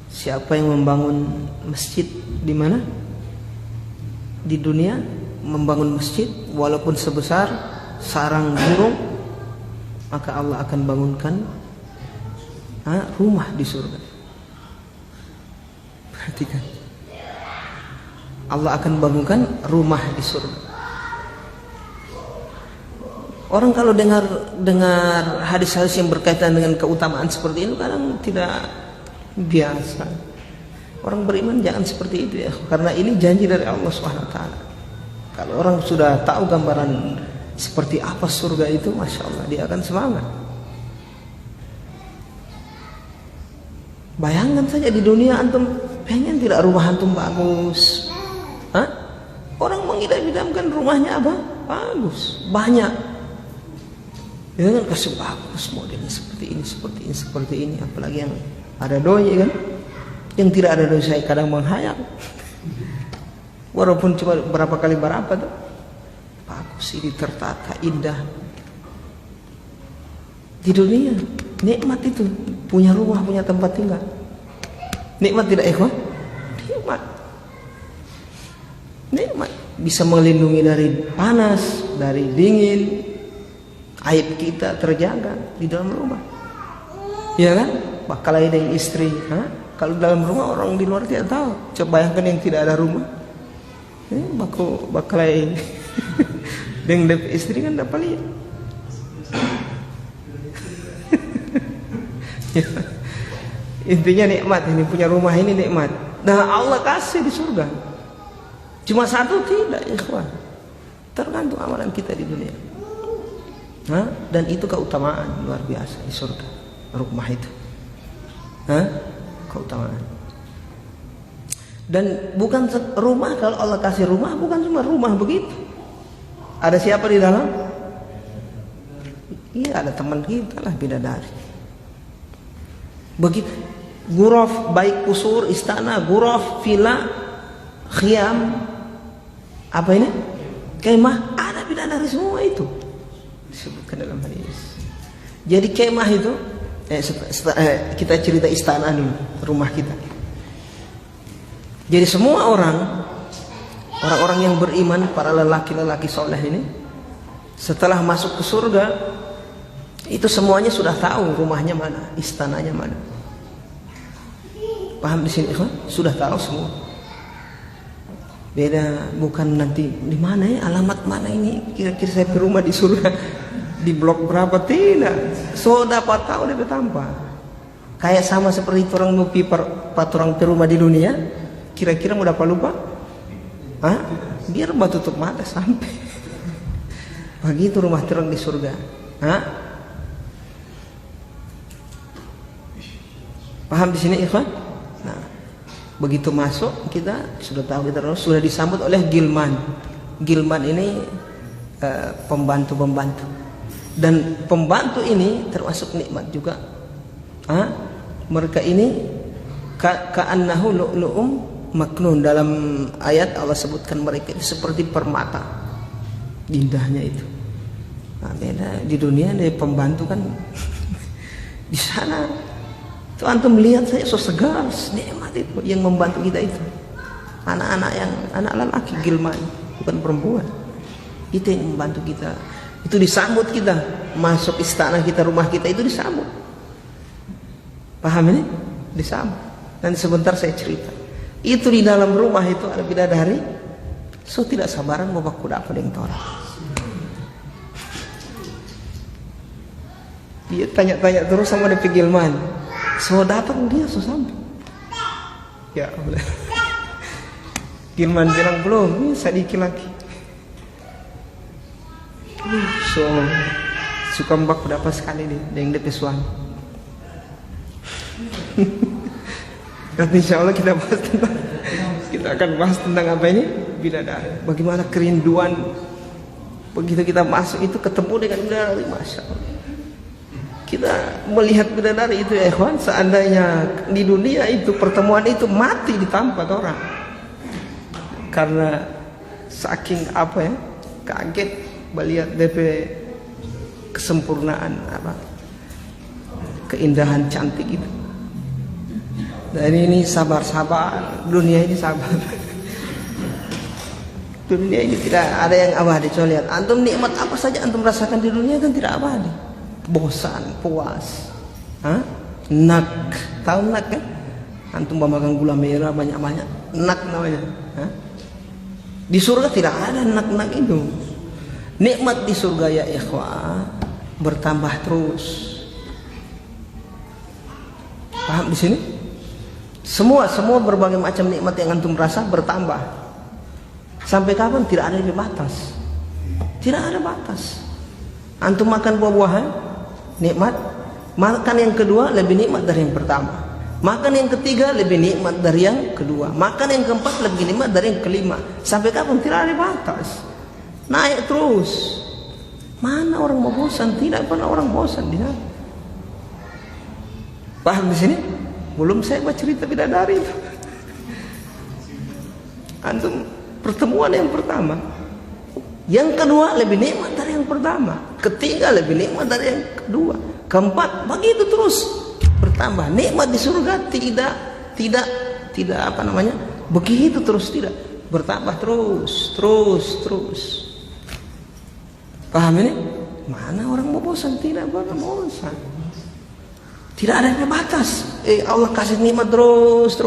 siapa yang membangun masjid di mana? Di dunia, membangun masjid walaupun sebesar sarang burung, maka Allah akan bangunkan rumah di surga. Perhatikan, Allah akan bangunkan rumah di surga. Orang kalau dengar hadis-hadis yang berkaitan dengan keutamaan seperti ini kadang tidak biasa. Orang beriman jangan seperti itu ya, karena ini janji dari Allah SWT. Kalau orang sudah tahu gambaran seperti apa surga itu, masya Allah, dia akan semangat. Bayangkan saja di dunia antum pengen tidak rumah antum bagus? Hah? Orang mengidam-idamkan rumahnya apa? Bagus, banyak. Ya kan, kasih bagus modelnya seperti ini, apalagi yang ada doi kan, yang tidak ada doi saya kadang menghayal, walaupun cuma berapa kali berapa tuh, bagus ini tertata indah. Di dunia nikmat itu, punya rumah, punya tempat tinggal, nikmat tidak ikhwan? Nikmat bisa melindungi dari panas, dari dingin. Aib kita terjaga di dalam rumah, ya kan? Bakal ada yang istri, kalau dalam rumah orang di luar tidak tahu. Coba bayangkan yang tidak ada rumah, bakal dengan istri kan dapat lihat. Intinya nikmat ini, punya rumah ini nikmat. Nah Allah kasih di surga. Cuma satu tidak, ikhwan. Tergantung amalan kita di dunia. Dan itu keutamaan luar biasa di surga rumah itu. Keutamaan. Dan bukan rumah, kalau Allah kasih rumah bukan cuma rumah begitu. Ada siapa di dalam? Iya, ada teman kita lah, bidadari. Begitu. Ghuraf, baik kusur, istana, ghuraf, villa, khiyam, apa ini? Kemah, ada bidadari semua itu. Disebutkan dalam hadis. Jadi kemah itu, kita cerita istana dulu, rumah kita. Jadi semua orang-orang yang beriman, para lelaki-lelaki soleh ini, setelah masuk ke surga, itu semuanya sudah tahu rumahnya mana, istananya mana. Paham di sini, ikhwan? Sudah tahu semua. Beda, bukan nanti di mana ya, alamat mana ini, kira-kira saya rumah di surga di blok berapa, tidak. So dapat tahu lebih tanpa. Kayak sama seperti orang nupi orang rumah di dunia, kira-kira mau dapat lupa? Biar mbak tutup mata sampai. Begitu rumah terang di surga. Paham di sini, ikhwan? Nah, begitu masuk kita sudah tahu, kita sudah disambut oleh gilman. Gilman ini pembantu-pembantu. Dan pembantu ini termasuk nikmat juga. Mereka ini ka'annahu lu'lu'um maknun. Dalam ayat Allah sebutkan mereka itu seperti permata. Indahnya itu. Nah, beda di dunia dari pembantu kan di sana itu antum melihat saya so segar, nikmat itu yang membantu kita itu. Anak lelaki gilman, bukan perempuan. Itu yang membantu kita. Itu disambut kita, masuk istana kita, rumah kita itu disambut. Paham ini? Disambut. Nanti sebentar saya cerita. Itu di dalam rumah itu ada bidadari. So tidak sabaran mau baku dapat yang tora. Dia tanya-tanya terus sama DP Gilman. So datang dia, so sampai. Ya Allah. Gilman bilang belum, ini sedikit lagi. So suka mbak berapa sekali nih dengan DP suami. Dan insya Allah kita akan bahas tentang apa ini, bidadari. Bagaimana kerinduan begitu kita masuk itu ketemu dengan bidadari, masya Allah. Kita melihat bidadari itu, ya ikhwan, seandainya di dunia itu pertemuan itu mati di tempat orang, karena saking apa ya, kaget melihat DP kesempurnaan apa, keindahan cantik itu. Dan ini sabar-sabar, dunia ini sabar. Dunia ini tidak ada yang abadi. Coba lihat, antum nikmat apa saja antum rasakan di dunia kan tidak abadi. Bosan, puas, nak, tahu nak kan? Antum makan gula merah banyak-banyak, nak namanya. Di surga tidak ada nak-nak itu. Nikmat di surga ya ikhwah bertambah terus. Paham di sini? Semua berbagai macam nikmat yang antum rasa bertambah. Sampai kapan? Tidak ada batas. Tidak ada batas. Antum makan buah-buahan, nikmat. Makan yang kedua lebih nikmat dari yang pertama. Makan yang ketiga lebih nikmat dari yang kedua. Makan yang keempat lebih nikmat dari yang kelima. Sampai kapan? Tidak ada batas. Naik terus. Mana orang mau bosan? Tidak pernah orang bosan di sana. Paham di sini? Belum saya baca cerita bidadari itu. Antum pertemuan yang pertama. Yang kedua lebih nikmat dari yang pertama. Ketiga lebih nikmat dari yang kedua. Keempat begitu terus bertambah. Nikmat di surga tidak apa namanya? Begitu terus, tidak. Bertambah terus. Paham ini? Mana orang mau bosan? Tidak pernah bosan. Tidak ada yang batas. Allah kasih nikmat terus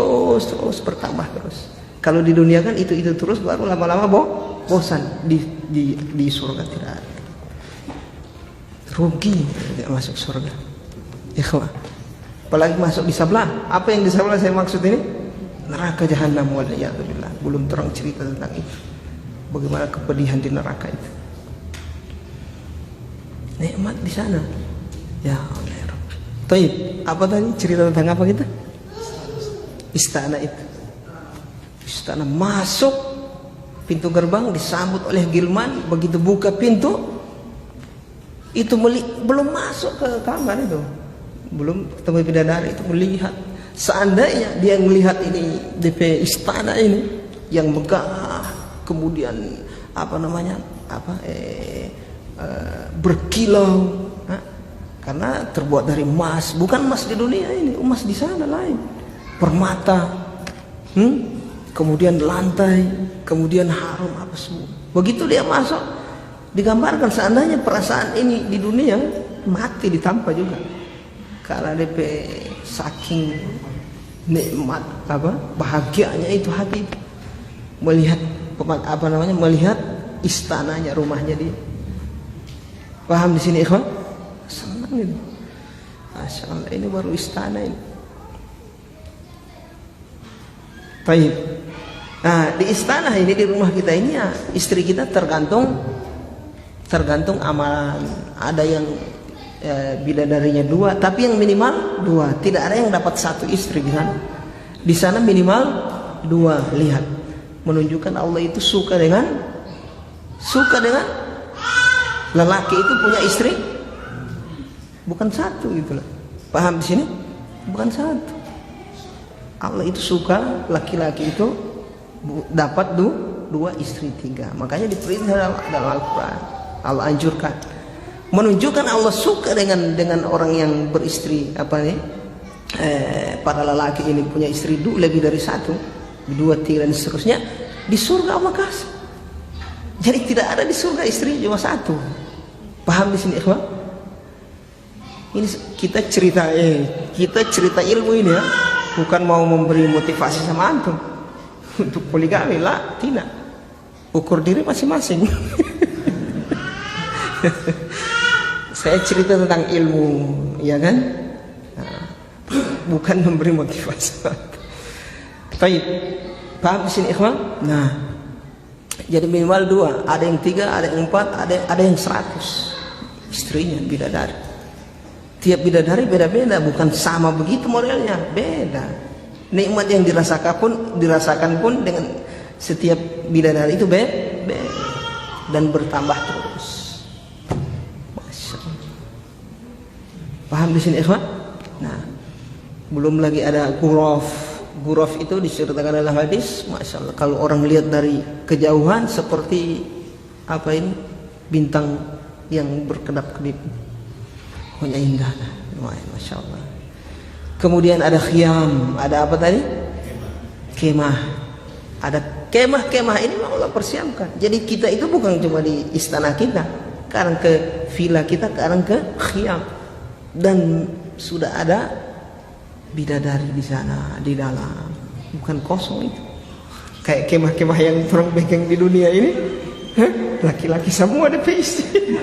bertambah terus. Kalau di dunia kan itu terus, baru lama-lama bosan. Di surga tidak ada. Rugi tidak masuk surga. Ikhwah. Apalagi masuk di sebelah. Apa yang di sebelah saya maksud ini? Neraka jahanam waliyadzubillah. Belum terang cerita tentang itu. Bagaimana kepedihan di neraka itu. nikmat di sana. Ya Allah ya Rabbi. Taib, apa tadi cerita tentang apa kita? Istana itu. Istana masuk pintu gerbang disambut oleh Gilman, begitu buka pintu itu belum masuk ke kamar itu. Belum ketemu bidadari itu melihat. Seandainya dia melihat ini DP istana ini yang megah, kemudian berkilau, karena terbuat dari emas, bukan emas di dunia ini, emas di sana lain, permata, kemudian lantai, kemudian harum apa semua. Begitu dia masuk, digambarkan seandainya perasaan ini di dunia mati ditampa juga, karena DP saking nikmat bahagianya itu hati melihat melihat istananya, rumahnya dia. Paham di sini ikhwan? Senang ini. Masya Allah, ini baru istana ini. Baik. Nah, di istana ini, di rumah kita ini ya, istri kita tergantung amalan. Ada yang bidadarinya 2, tapi yang minimal 2. Tidak ada yang dapat 1 istri di sana. Di sana minimal 2. Lihat, menunjukkan Allah itu suka dengan lelaki itu punya istri bukan 1 gitu lah. Paham di sini? Bukan 1. Allah itu suka laki-laki itu dapat 2 istri 3. Makanya diperintah dalam Al-Quran. Allah anjurkan, menunjukkan Allah suka dengan orang yang beristri para lelaki ini punya istri lebih dari 1, 2, 3 dan seterusnya. Di surga Allah kasih. Jadi tidak ada di surga istri cuma 1. Paham di sini ikhwan? Ini kita cerita ilmu ini ya, bukan mau memberi motivasi sama antum untuk poligami lah, tidak. Ukur diri masing-masing. Saya cerita tentang ilmu, ya kan? Nah, bukan memberi motivasi. Baik, paham di sini ikhwan? Nah, jadi minimal 2, ada yang 3, ada yang 4, ada yang 100 istrinya bidadari. Tiap bidadari beda-beda, bukan sama begitu modelnya, beda. Nikmat yang dirasakan pun dengan setiap bidadari itu beda dan bertambah terus. Masya Allah. Paham di sini ikhwan? Nah, belum lagi ada Ghuraf itu diceritakan dalam hadis, Masya Allah, kalau orang lihat dari kejauhan seperti bintang yang berkedap-kedip, pokoknya indah, Masya Allah. Kemudian ada khiyam, ada apa tadi? Kemah. Ada kemah-kemah ini Allah persiapkan. Jadi kita itu bukan cuma di istana kita, kadang ke villa kita, kadang ke khiyam, dan sudah ada bidadari di sana, di dalam, bukan kosong itu. Kayak kemah-kemah yang orang pegang di dunia ini, laki-laki semua ada istri.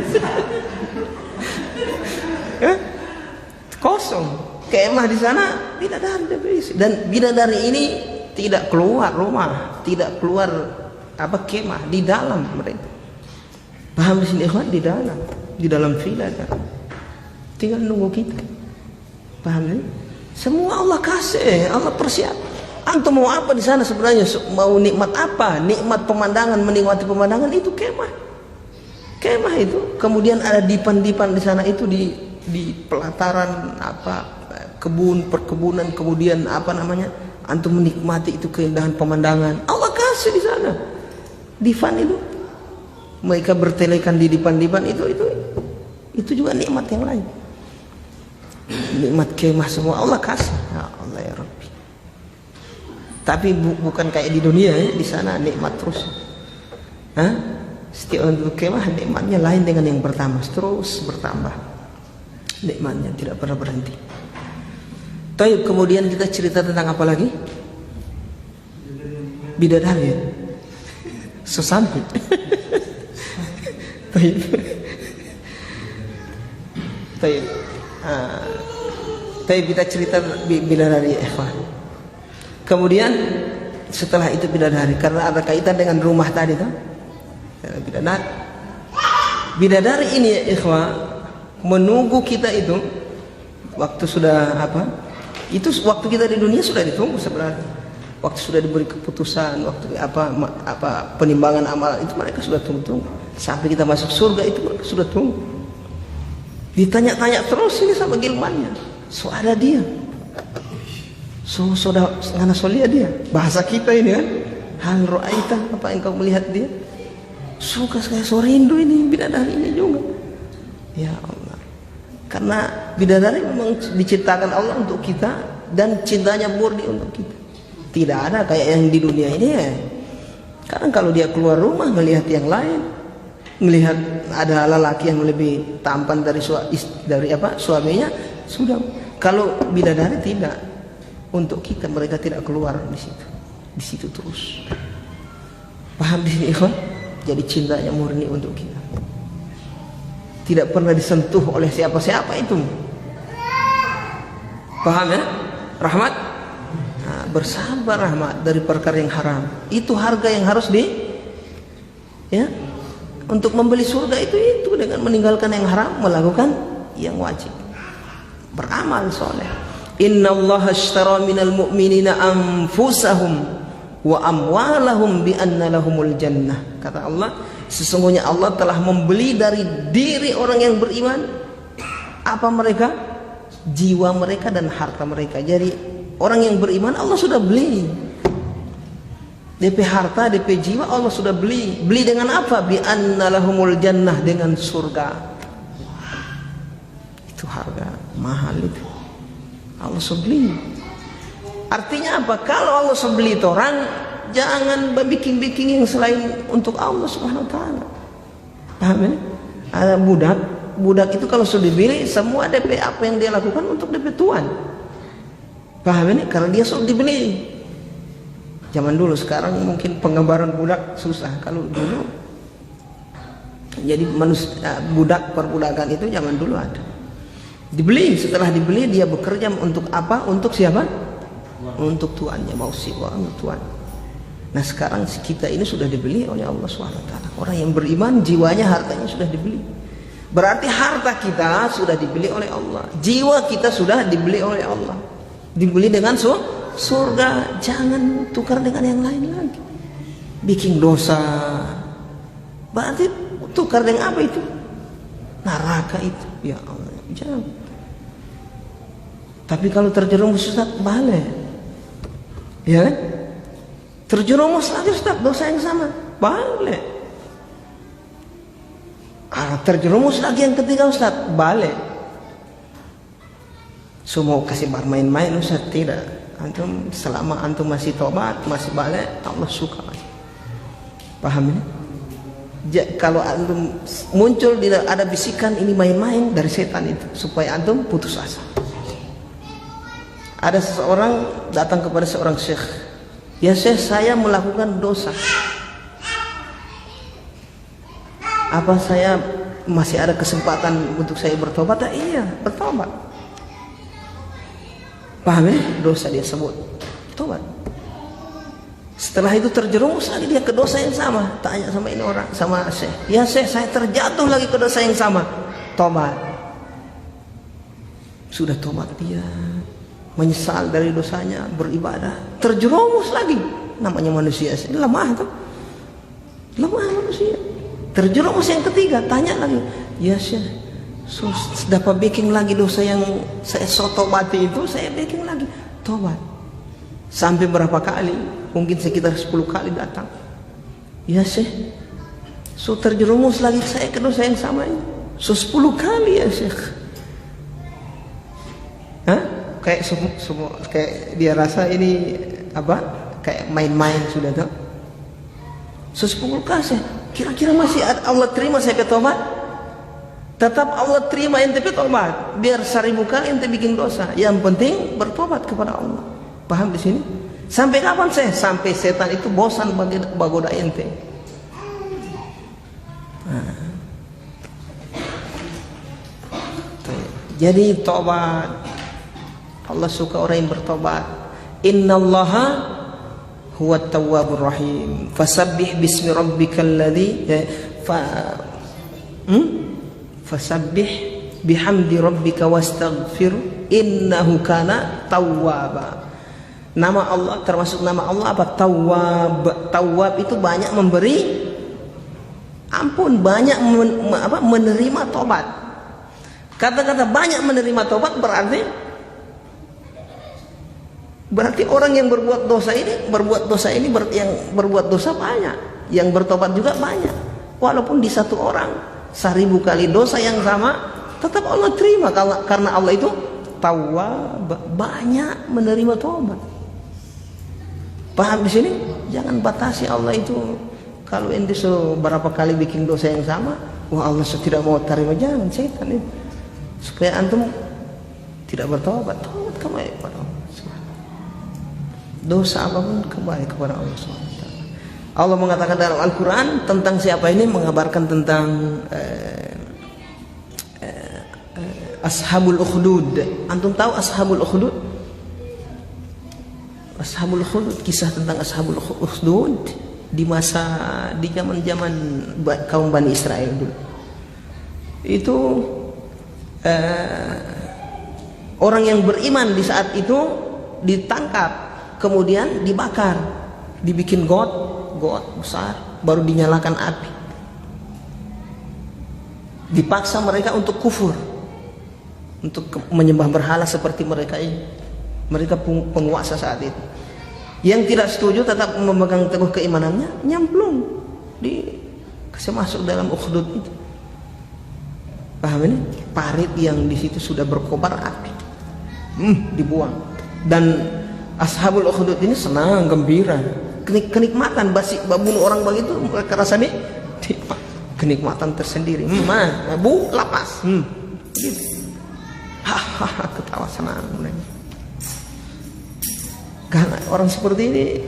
Kosong. Kemah di sana bidadari ada istri. Dan bidadari ini tidak keluar rumah, tidak keluar kemah, di dalam mereka. Paham di sini ikhwan? Di dalam villa kan. Tinggal nunggu kita. Paham ini? Semua Allah kasih, Allah persiapkan. Antum mau apa di sana sebenarnya? Mau nikmat apa? Nikmat pemandangan, menikmati pemandangan itu kemah. Kemah itu. Kemudian ada dipan-dipan di sana itu di pelataran perkebunan, kemudian antum menikmati itu keindahan pemandangan. Allah kasih di sana. Dipan itu. Mereka bertelekan di dipan-dipan itu juga nikmat yang lain. Nikmat kemah semua Allah kasih. Ya Allah ya Rabbi. Tapi bukan kayak di dunia ya, di sana nikmat terus. Setiap untuk kemah nikmatnya lain dengan yang pertama, terus bertambah. Nikmatnya tidak pernah berhenti. Taib, kemudian kita cerita tentang apa lagi? Bidadari ya. Sesampai. Taib. Taib. Tapi kita cerita bidadari ikhwan. Kemudian setelah itu bidadari, karena ada kaitan dengan rumah tadi tuh. Bidadari ini ikhwan, menunggu kita itu waktu sudah itu waktu kita di dunia sudah ditunggu sebenarnya. Waktu sudah diberi keputusan, waktu penimbangan amal itu mereka sudah tunggu. Sampai kita masuk surga itu mereka sudah tunggu. Ditanya-tanya terus ini sama gilmannya. So ada dia. So sudah ngana solia dia. Bahasa kita ini kan. Hal ra'aita, apa engkau melihat dia? Suka sekali, so rindu ini bidadari ini juga. Ya Allah. Karena bidadari memang diciptakan Allah untuk kita dan cintanya murni untuk kita. Tidak ada kayak yang di dunia ini ya. Karena kalau dia keluar rumah melihat yang lain, melihat ada lelaki yang lebih tampan dari suaminya, sudah. Kalau bidadari tidak, untuk kita mereka tidak keluar di situ. Di situ terus. Paham di sini, ikhwan? Jadi cintanya murni untuk kita. Tidak pernah disentuh oleh siapa-siapa itu. Paham ya? Rahmat? Nah, bersabar rahmat dari perkara yang haram. Itu harga yang harus untuk membeli surga itu dengan meninggalkan yang haram, melakukan yang wajib. Beramal soleh. Innallaha ashtara minal mu'minina anfusahum wa amwalahum bi anna lahumul jannah. Kata Allah, sesungguhnya Allah telah membeli dari diri orang yang beriman apa mereka? Jiwa mereka dan harta mereka. Jadi orang yang beriman Allah sudah beli. DP harta, DP jiwa Allah sudah beli. Beli dengan apa? Bi anna lahumul jannah, dengan surga. Itu harga mahal itu. Allah sudah beli. Artinya apa? Kalau Allah sudah beli itu orang, jangan bikin-bikin yang selain untuk Allah Subhanahu wa taala. Paham ya? Ada budak itu kalau sudah dibeli, semua DP apa yang dia lakukan untuk DP tuan. Paham ini? Karena dia sudah dibeli. Zaman dulu, sekarang mungkin penggambaran budak susah. Kalau dulu, jadi budak perbudakan itu zaman dulu ada. Dibeli, setelah dibeli dia bekerja untuk apa? Untuk siapa? Untuk tuannya, mau untuk tuan. Nah sekarang kita ini sudah dibeli oleh Allah SWT. Orang yang beriman, jiwanya, hartanya sudah dibeli. Berarti harta kita sudah dibeli oleh Allah. Jiwa kita sudah dibeli oleh Allah. Dibeli dengan surga. Jangan tukar dengan yang lain lagi. Bikin dosa, berarti tukar dengan apa itu? Neraka itu. Ya Allah, jangan. Tapi kalau terjerumus Ustaz, balik. Ya kan? Terjerumus lagi Ustaz, dosa yang sama, balik. Terjerumus lagi yang ketiga Ustaz, balik. So mau kasih bermain-main Ustaz? Tidak. Antum selama antum masih tobat, masih balik, Allah suka. Paham ini? Kalau antum muncul ada bisikan ini main-main dari setan itu, supaya antum putus asa. Ada seseorang datang kepada seorang syekh. Ya syekh, saya melakukan dosa. Apa saya masih ada kesempatan untuk saya bertobat? Iya, bertobat. Paham ya? Dosa dia sebut, tobat. Setelah itu terjerumus lagi dia ke dosa yang sama. Tanya sama ini orang, sama syekh. Ya syekh, saya terjatuh lagi ke dosa yang sama. Tobat. Sudah tobat dia, menyesal dari dosanya, beribadah. Terjerumus lagi. Namanya manusia, lemah tuh. Lemah manusia. Terjerumus yang ketiga, tanya lagi. Ya syekh, dapat bikin lagi dosa yang saya tobati itu, saya bikin lagi. Tobat. Sampai berapa kali? Mungkin sekitar 10 kali datang. Ya syekh, terjerumus lagi saya ke dosa yang sama ini. 10 kali ya syekh. Hah? Kayak dia rasa ini apa? Kayak main-main sudah tuh. 10 kali syekh. Kira-kira masih Allah terima saya ke tobat? Tetap Allah terima ente bertobat. Biar 1000 kali ente bikin dosa, yang penting bertobat kepada Allah. Paham di sini? Sampai kapan saya? Sampai setan itu bosan bagoda ente. Jadi tobat. Allah suka orang yang bertobat. Innallaha huwat tawwabur rahim. Fasabbih bismi rabbikal ladzi fasabbih bihamdi rabbika wastaghfir innahu kana tawwaba. Nama Allah termasuk nama Allah apa? Tawwab. Tawwab itu banyak memberi ampun, banyak menerima tobat. Kata-kata banyak menerima tobat berarti orang yang berbuat dosa ini yang berbuat dosa banyak, yang bertobat juga banyak. Walaupun di satu orang 1000 kali dosa yang sama, tetap Allah terima karena Allah itu Tawwab, banyak menerima tobat. Paham di sini? Jangan batasi Allah itu. Kalau ente berapa kali bikin dosa yang sama, wah Allah tidak mau terima, jangan, setan itu. Supaya antum tidak bertobat, tobat kembali kepada Allah. Dosa apapun kembali kepada Allah SWT. Allah mengatakan dalam Al-Quran tentang siapa ini, mengabarkan tentang Ashabul Ukhdud. Antum tahu Ashabul Ukhdud? Ashabul Ukhdud, kisah tentang Ashabul Ukhdud di zaman kaum Bani Israel dulu. Itu orang yang beriman di saat itu ditangkap, kemudian dibakar, dibikin got besar, baru dinyalakan api. Dipaksa mereka untuk kufur, untuk menyembah berhala seperti mereka ini. Mereka penguasa saat itu. Yang tidak setuju tetap memegang teguh keimanannya, nyemplung, dikasih masuk dalam ukhdud itu. Paham ini? Parit yang di situ sudah berkobar api, dibuang. Dan Ashabul Ukhdud ini senang, gembira, kenikmatan bunuh orang begitu, mereka rasanya kenikmatan tersendiri. Bu, lapas. Gitu. Hahaha, ketawa senang mereka. Karena orang seperti ini,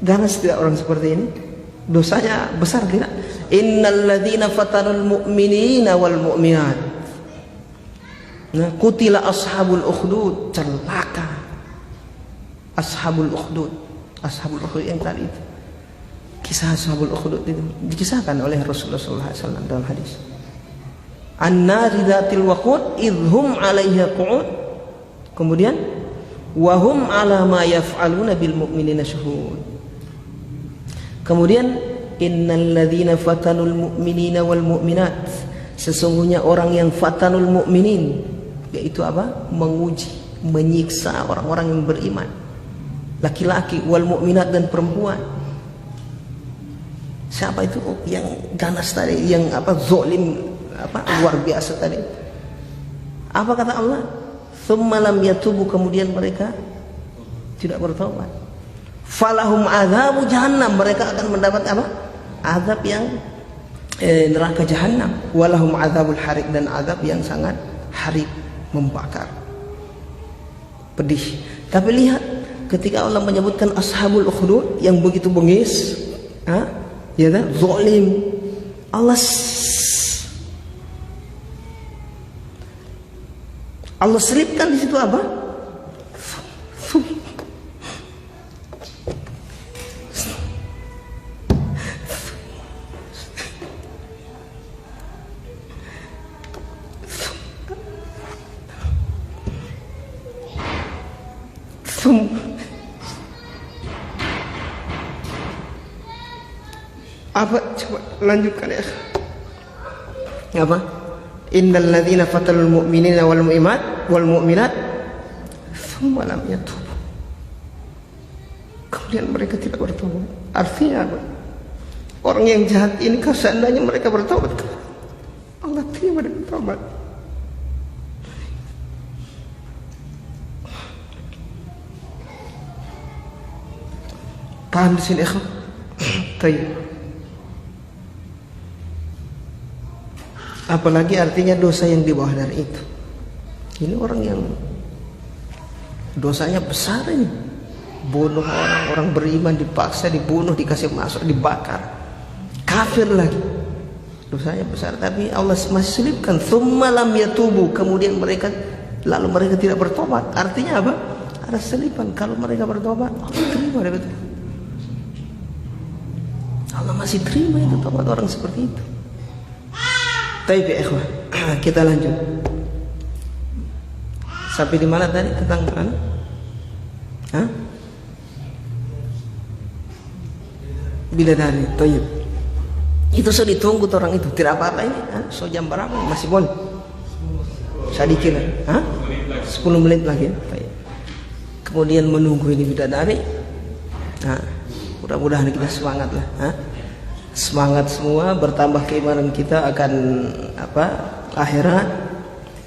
ganas tidak orang seperti ini? Dosanya besar tidak? Innal ladzina fatanul mu'minina wal mu'minat. Nah, qutila ashabul ukhdud, celaka Ashabul Ukhdud. Ashabul Ukhdud yang tadi itu. Kisah Ashabul Ukhdud itu dikisahkan oleh Rasulullah SAW dalam hadis. An-nari dzatil waqud idhum 'alaiha qu'ud. Kemudian wahum 'ala ma yaf'aluna bil mu'minina syuhud. Kemudian innal ladzina fatanul mu'minina wal mu'minat. Sesungguhnya orang yang fatanul mu'minin, yaitu apa? Menguji, menyiksa orang-orang yang beriman. Laki-laki, wal mu'minat, dan perempuan. Siapa itu? Yang ganas tadi, yang zolim, luar biasa tadi. Apa kata Allah? Tsumma lam yatubu, kemudian mereka tidak bertobat. Falahum adzabu jahannam, mereka akan mendapat apa? Azab yang neraka jahannam. Walahum adzabul harik, dan azab yang sangat harik, membakar, pedih. Tapi lihat, ketika Allah menyebutkan Ashabul Ukhdud yang begitu bengis, zalim, Allah selipkan di situ apa? Apa? Coba lanjutkan ya. Apa? Innal ladzina fatalul mu'minina wal mu'minat tsumma lam yatubu. Kemudian mereka tidak bertobat. Artinya apa? Orang yang jahat ini kalau seandainya mereka bertobat, Allah terima dengan tobat. Paham di sini, ikhwan? Baik. Apalagi artinya dosa yang di bawah dari itu. Ini orang yang dosanya besar ini. Bunuh orang beriman, dipaksa, dibunuh, dikasih masuk, dibakar. Kafir lagi. Dosanya besar, tapi Allah masih selipkan. Tsumma lam yatubu, kemudian mereka tidak bertobat. Artinya apa? Ada selipan. Kalau mereka bertobat, Allah terima dari itu. Allah masih terima itu tobat orang seperti itu. Baik ya ikhwan. Kita lanjut. Sampai di mana tadi tentang mana? Hah? Bidadari, toyib. Itu sudah ditunggu orang itu. Tidak apa-apa ini. So jam berapa? Masih boleh. Sedikit lah. Hah? 10 menit lagi. Kemudian menunggu ini bidadari. Nah, mudah-mudahan kita semangat lah. Hah? Semangat semua, bertambah keimanan kita akan akhirat,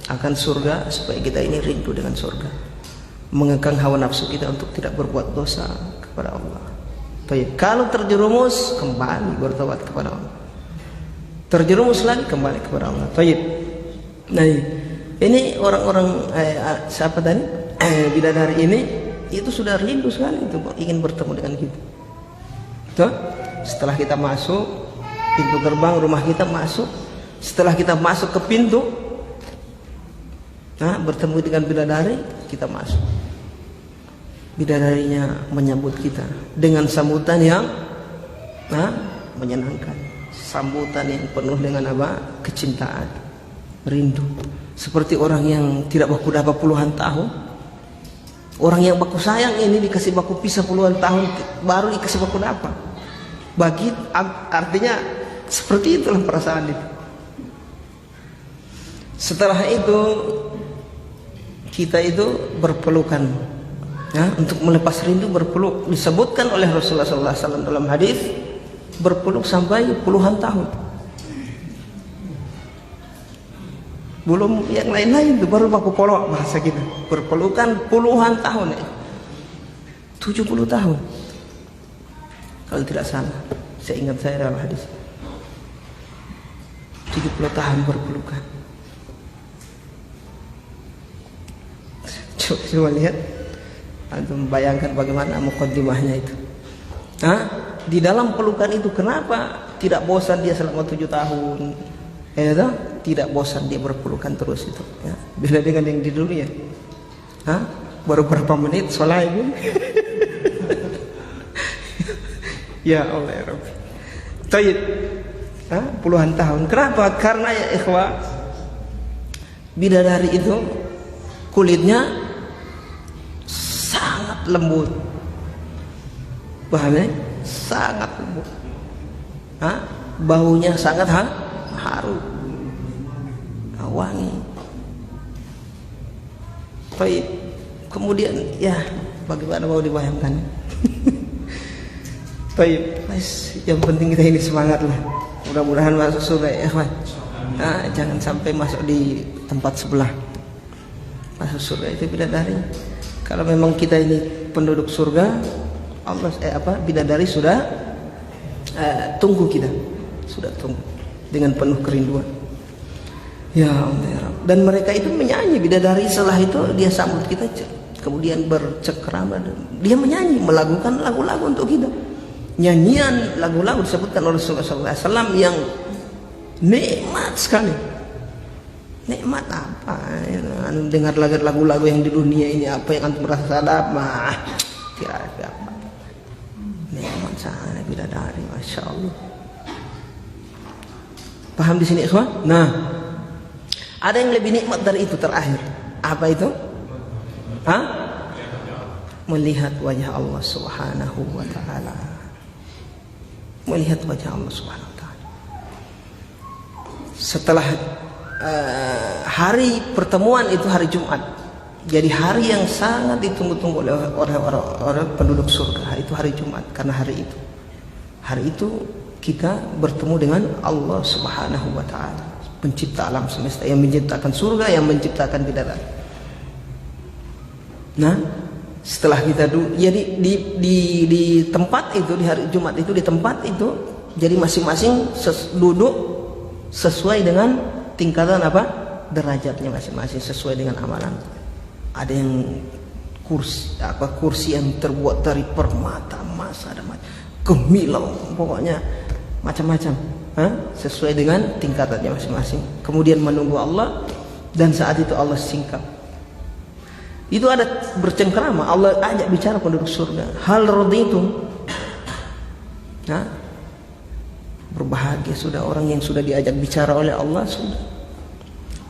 akan surga, supaya kita ini rindu dengan surga, mengekang hawa nafsu kita untuk tidak berbuat dosa kepada Allah. Baik, kalau terjerumus kembali bertobat kepada Allah, terjerumus lagi kembali kepada Allah. Baik. Nah, ini orang-orang siapa tadi? Bidadari ini itu sudah rindu sekali itu ingin bertemu dengan kita. Betul? Setelah kita masuk pintu gerbang rumah kita masuk, setelah kita masuk ke pintu, bertemu dengan bidadari, kita masuk. Bidadarinya menyambut kita dengan sambutan yang menyenangkan, sambutan yang penuh dengan kecintaan, rindu, seperti orang yang tidak baku dapat puluhan tahun. Orang yang baku sayang ini dikasih baku pisah puluhan tahun baru dikasih baku dapat. Artinya seperti itulah perasaan itu. Setelah itu kita itu berpelukan, untuk melepas rindu berpeluk. Disebutkan oleh Rasulullah SAW dalam hadis, berpeluk sampai puluhan tahun. Belum yang lain-lain itu, baru baku polok bahasa kita. Berpelukan puluhan tahun, 70 tahun. Kalau tidak salah, saya ingat saya dalam hadis 70 tahun berpelukan. Coba lihat, antum bayangkan bagaimana mukaddimahnya itu. Di dalam pelukan itu kenapa tidak bosan dia selama 7 tahun? Tidak bosan dia berpelukan terus itu. Beda dengan yang di dunia. Baru berapa menit sholat itu. Ya Allah ya Rabbi. Tayyib. Puluhan tahun. Kenapa? Karena ya ikhwah, bidadari itu kulitnya sangat lembut. Paham ya? Sangat lembut. Baunya sangat harum, wangi. Tayyib. Kemudian ya bagaimana mau dibayangkan? Baik, yang penting kita ini semangat lah. Mudah-mudahan masuk surga ya ikhwan. Jangan sampai masuk di tempat sebelah. Masuk surga itu bidadari. Kalau memang kita ini penduduk surga, Allah bidadari sudah tunggu kita, sudah tunggu dengan penuh kerinduan. Ya Allah ya Rabb. Dan mereka itu menyanyi bidadari. Setelah itu dia sambut kita, kemudian bercengkrama. Dia menyanyi, melakukan lagu-lagu untuk kita. Nyanyian lagu-lagu disebutkan oleh Rasulullah SAW yang nikmat sekali. Nikmat apa? Dengar lagu-lagu yang di dunia ini, apa yang antum merasa sadap? Tidak ada apa. Nikmat sana bidadari, masya Allah. Paham di sini ikhwan? Nah, ada yang lebih nikmat dari itu terakhir. Apa itu? Melihat wajah Allah Subhanahu wa ta'ala. Melihat wajah Allah Subhanahu wa ta'ala. Setelah hari pertemuan itu hari Jumat. Jadi hari yang sangat ditunggu-tunggu oleh orang penduduk surga. Itu hari Jumat, karena hari itu kita bertemu dengan Allah Subhanahu wa ta'ala, pencipta alam semesta, yang menciptakan surga, yang menciptakan bidadari. Nah, setelah kita jadi di tempat itu, di hari Jumat itu, di tempat itu, jadi masing-masing duduk sesuai dengan tingkatan derajatnya masing-masing, sesuai dengan amalan. Ada yang kursi yang terbuat dari permata emas, ada gemilang, pokoknya macam-macam, sesuai dengan tingkatannya masing-masing. Kemudian menunggu Allah, dan saat itu Allah singkap. Itu ada bercengkrama, Allah ajak bicara penduduk surga. Hal raditum. Berbahagia sudah orang yang sudah diajak bicara oleh Allah sudah.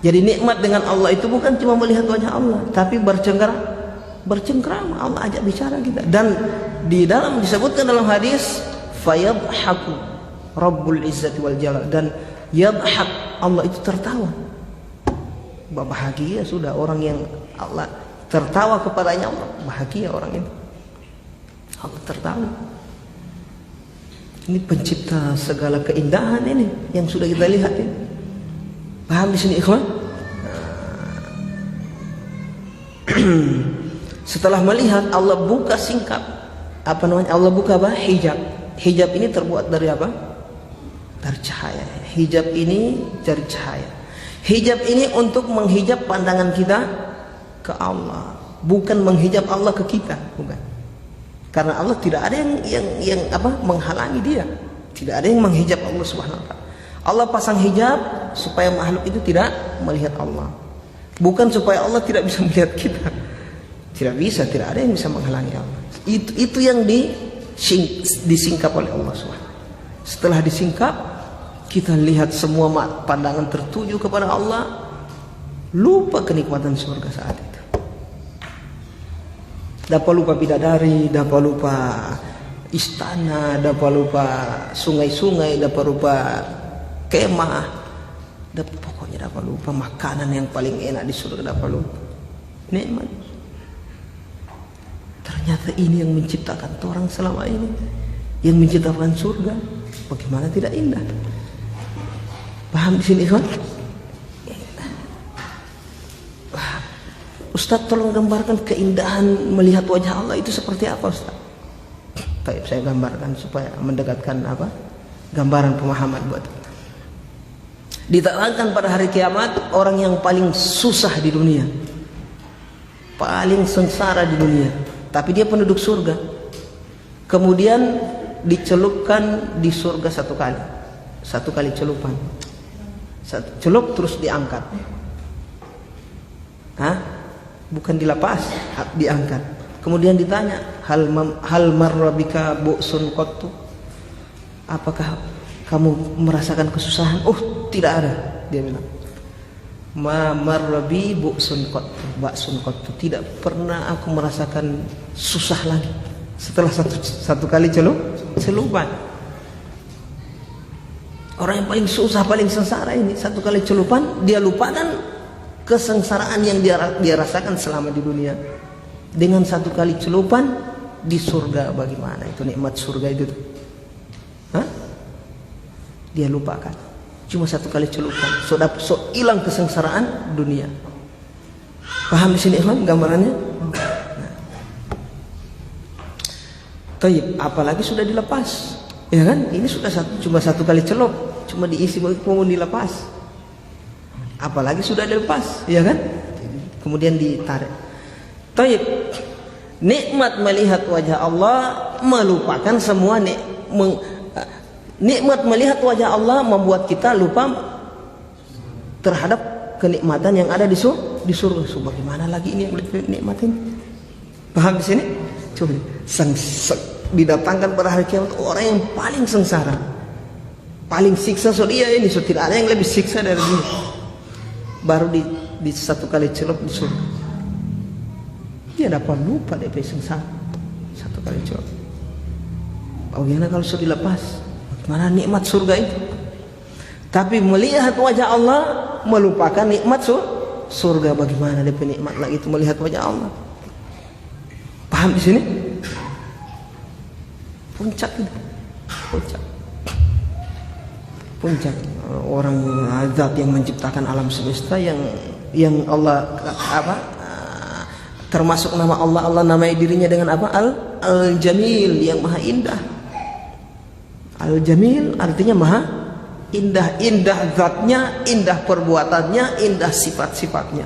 Jadi nikmat dengan Allah itu bukan cuma melihat wajah Allah, tapi bercengkrama. Allah ajak bicara kita. Dan di dalam disebutkan dalam hadis, fayadhaku Rabbul Izzati wal Jalal, dan yadhak, Allah itu tertawa. Bahagia sudah orang yang Allah tertawa kepadanya, Allah bahagia orang itu. Allah tertawa. Ini pencipta segala keindahan ini yang sudah kita lihat ini. Paham di sini ikhwan? Setelah melihat, Allah buka singkap, Allah buka apa? Hijab. Hijab ini terbuat dari apa? Dari cahaya. Hijab ini dari cahaya. Hijab ini untuk menghijab pandangan kita ke Allah, bukan menghijab Allah ke kita, bukan. Karena Allah tidak ada yang menghalangi dia. Tidak ada yang menghijab Allah Subhanahu wa taala. Allah pasang hijab supaya makhluk itu tidak melihat Allah, bukan supaya Allah tidak bisa melihat kita. Tidak bisa, tidak ada yang bisa menghalangi Allah. Itu yang disingkap oleh Allah SWT. Setelah disingkap, kita lihat semua pandangan tertuju kepada Allah, lupa kenikmatan surga saat itu. Dapat lupa bidadari, dapat lupa istana, dapat lupa sungai-sungai, dapat lupa kemah, pokoknya dapat lupa makanan yang paling enak di surga, dapat lupa nikmat. Ternyata ini yang menciptakan orang selama ini, yang menciptakan surga. Bagaimana tidak indah? Paham di sini kan? Ustaz, tolong gambarkan keindahan melihat wajah Allah itu seperti apa, Ustaz? Baik, saya gambarkan supaya mendekatkan gambaran pemahaman buat kita. Diterangkan pada hari kiamat orang yang paling susah di dunia, paling sengsara di dunia, tapi dia penduduk surga. Kemudian dicelupkan di surga satu kali celupan, satu celup terus diangkat. Bukan dilepas, diangkat. Kemudian ditanya, hal marrabika bu'sun qattu? Apakah kamu merasakan kesusahan? Oh, tidak ada, dia bilang. Ma marrabi bu'sun qattu. Tidak pernah aku merasakan susah lagi setelah satu kali celupan. Orang yang paling susah, paling sengsara ini, satu kali celupan dia lupakan kesengsaraan yang dia rasakan selama di dunia. Dengan satu kali celupan di surga, bagaimana itu nikmat surga itu? Dia lupakan. Cuma satu kali celupan, so hilang kesengsaraan dunia. Paham di sini ikhwan gambarannya? Taib, apalagi sudah dilepas, ya kan? Ini sudah cuma satu kali celup, cuma diisi kemudian dilepas. Apalagi sudah dilepas, ya kan? Kemudian ditarik. Taib, nikmat melihat wajah Allah melupakan semua nikmat melihat wajah Allah membuat kita lupa terhadap kenikmatan yang ada di surga. So, bagaimana lagi ini yang boleh nikmatin? Paham di sini? Coba didatangkan pada hari kiamat orang yang paling sengsara, paling siksa. So dia ini, so tidak ada yang lebih siksa dari dia. Baru di satu kali celup di surga, dia dapat lupa dari sengsara satu kali celup. Bagaimana kalau sudah dilepas? Mana nikmat surga itu? Tapi melihat wajah Allah melupakan nikmat surga. Bagaimana dia nikmat lagi itu melihat wajah Allah? Paham di sini? Puncak itu, puncak orang zat yang menciptakan alam semesta, yang Allah termasuk nama Allah namai dirinya dengan apa? Al-Jamil, yang maha indah. Al-Jamil artinya maha indah. Indah zatnya, indah perbuatannya, indah sifat-sifatnya,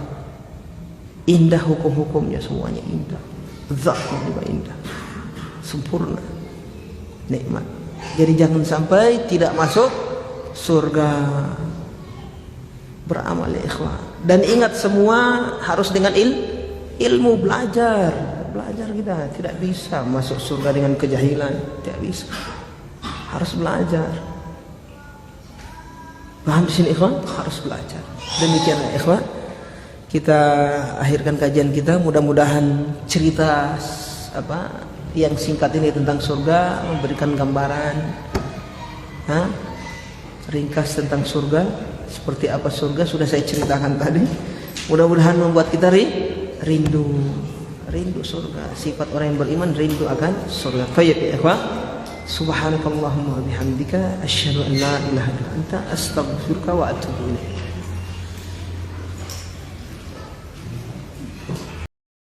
indah hukum-hukumnya, semuanya indah. Zatnya juga indah, sempurna, nikmat. Jadi jangan sampai tidak masuk surga. Beramal ya ikhwan. Dan ingat semua harus dengan ilmu, belajar kita. Tidak bisa masuk surga dengan kejahilan, tidak bisa. Harus belajar. Paham di sini ikhwan? Harus belajar. Demikianlah ikhwan. Kita akhirkan kajian kita. Mudah-mudahan cerita yang singkat ini tentang surga memberikan gambaran ringkas tentang surga. Seperti apa surga sudah saya ceritakan tadi. Mudah-mudahan membuat kita rindu surga. Sifat orang yang beriman rindu akan surga. Baik ya ikhwan. Subhanakallahumma wa bihamdika asyhadu an la ilaha illa anta astaghfiruka wa atubu ilaik.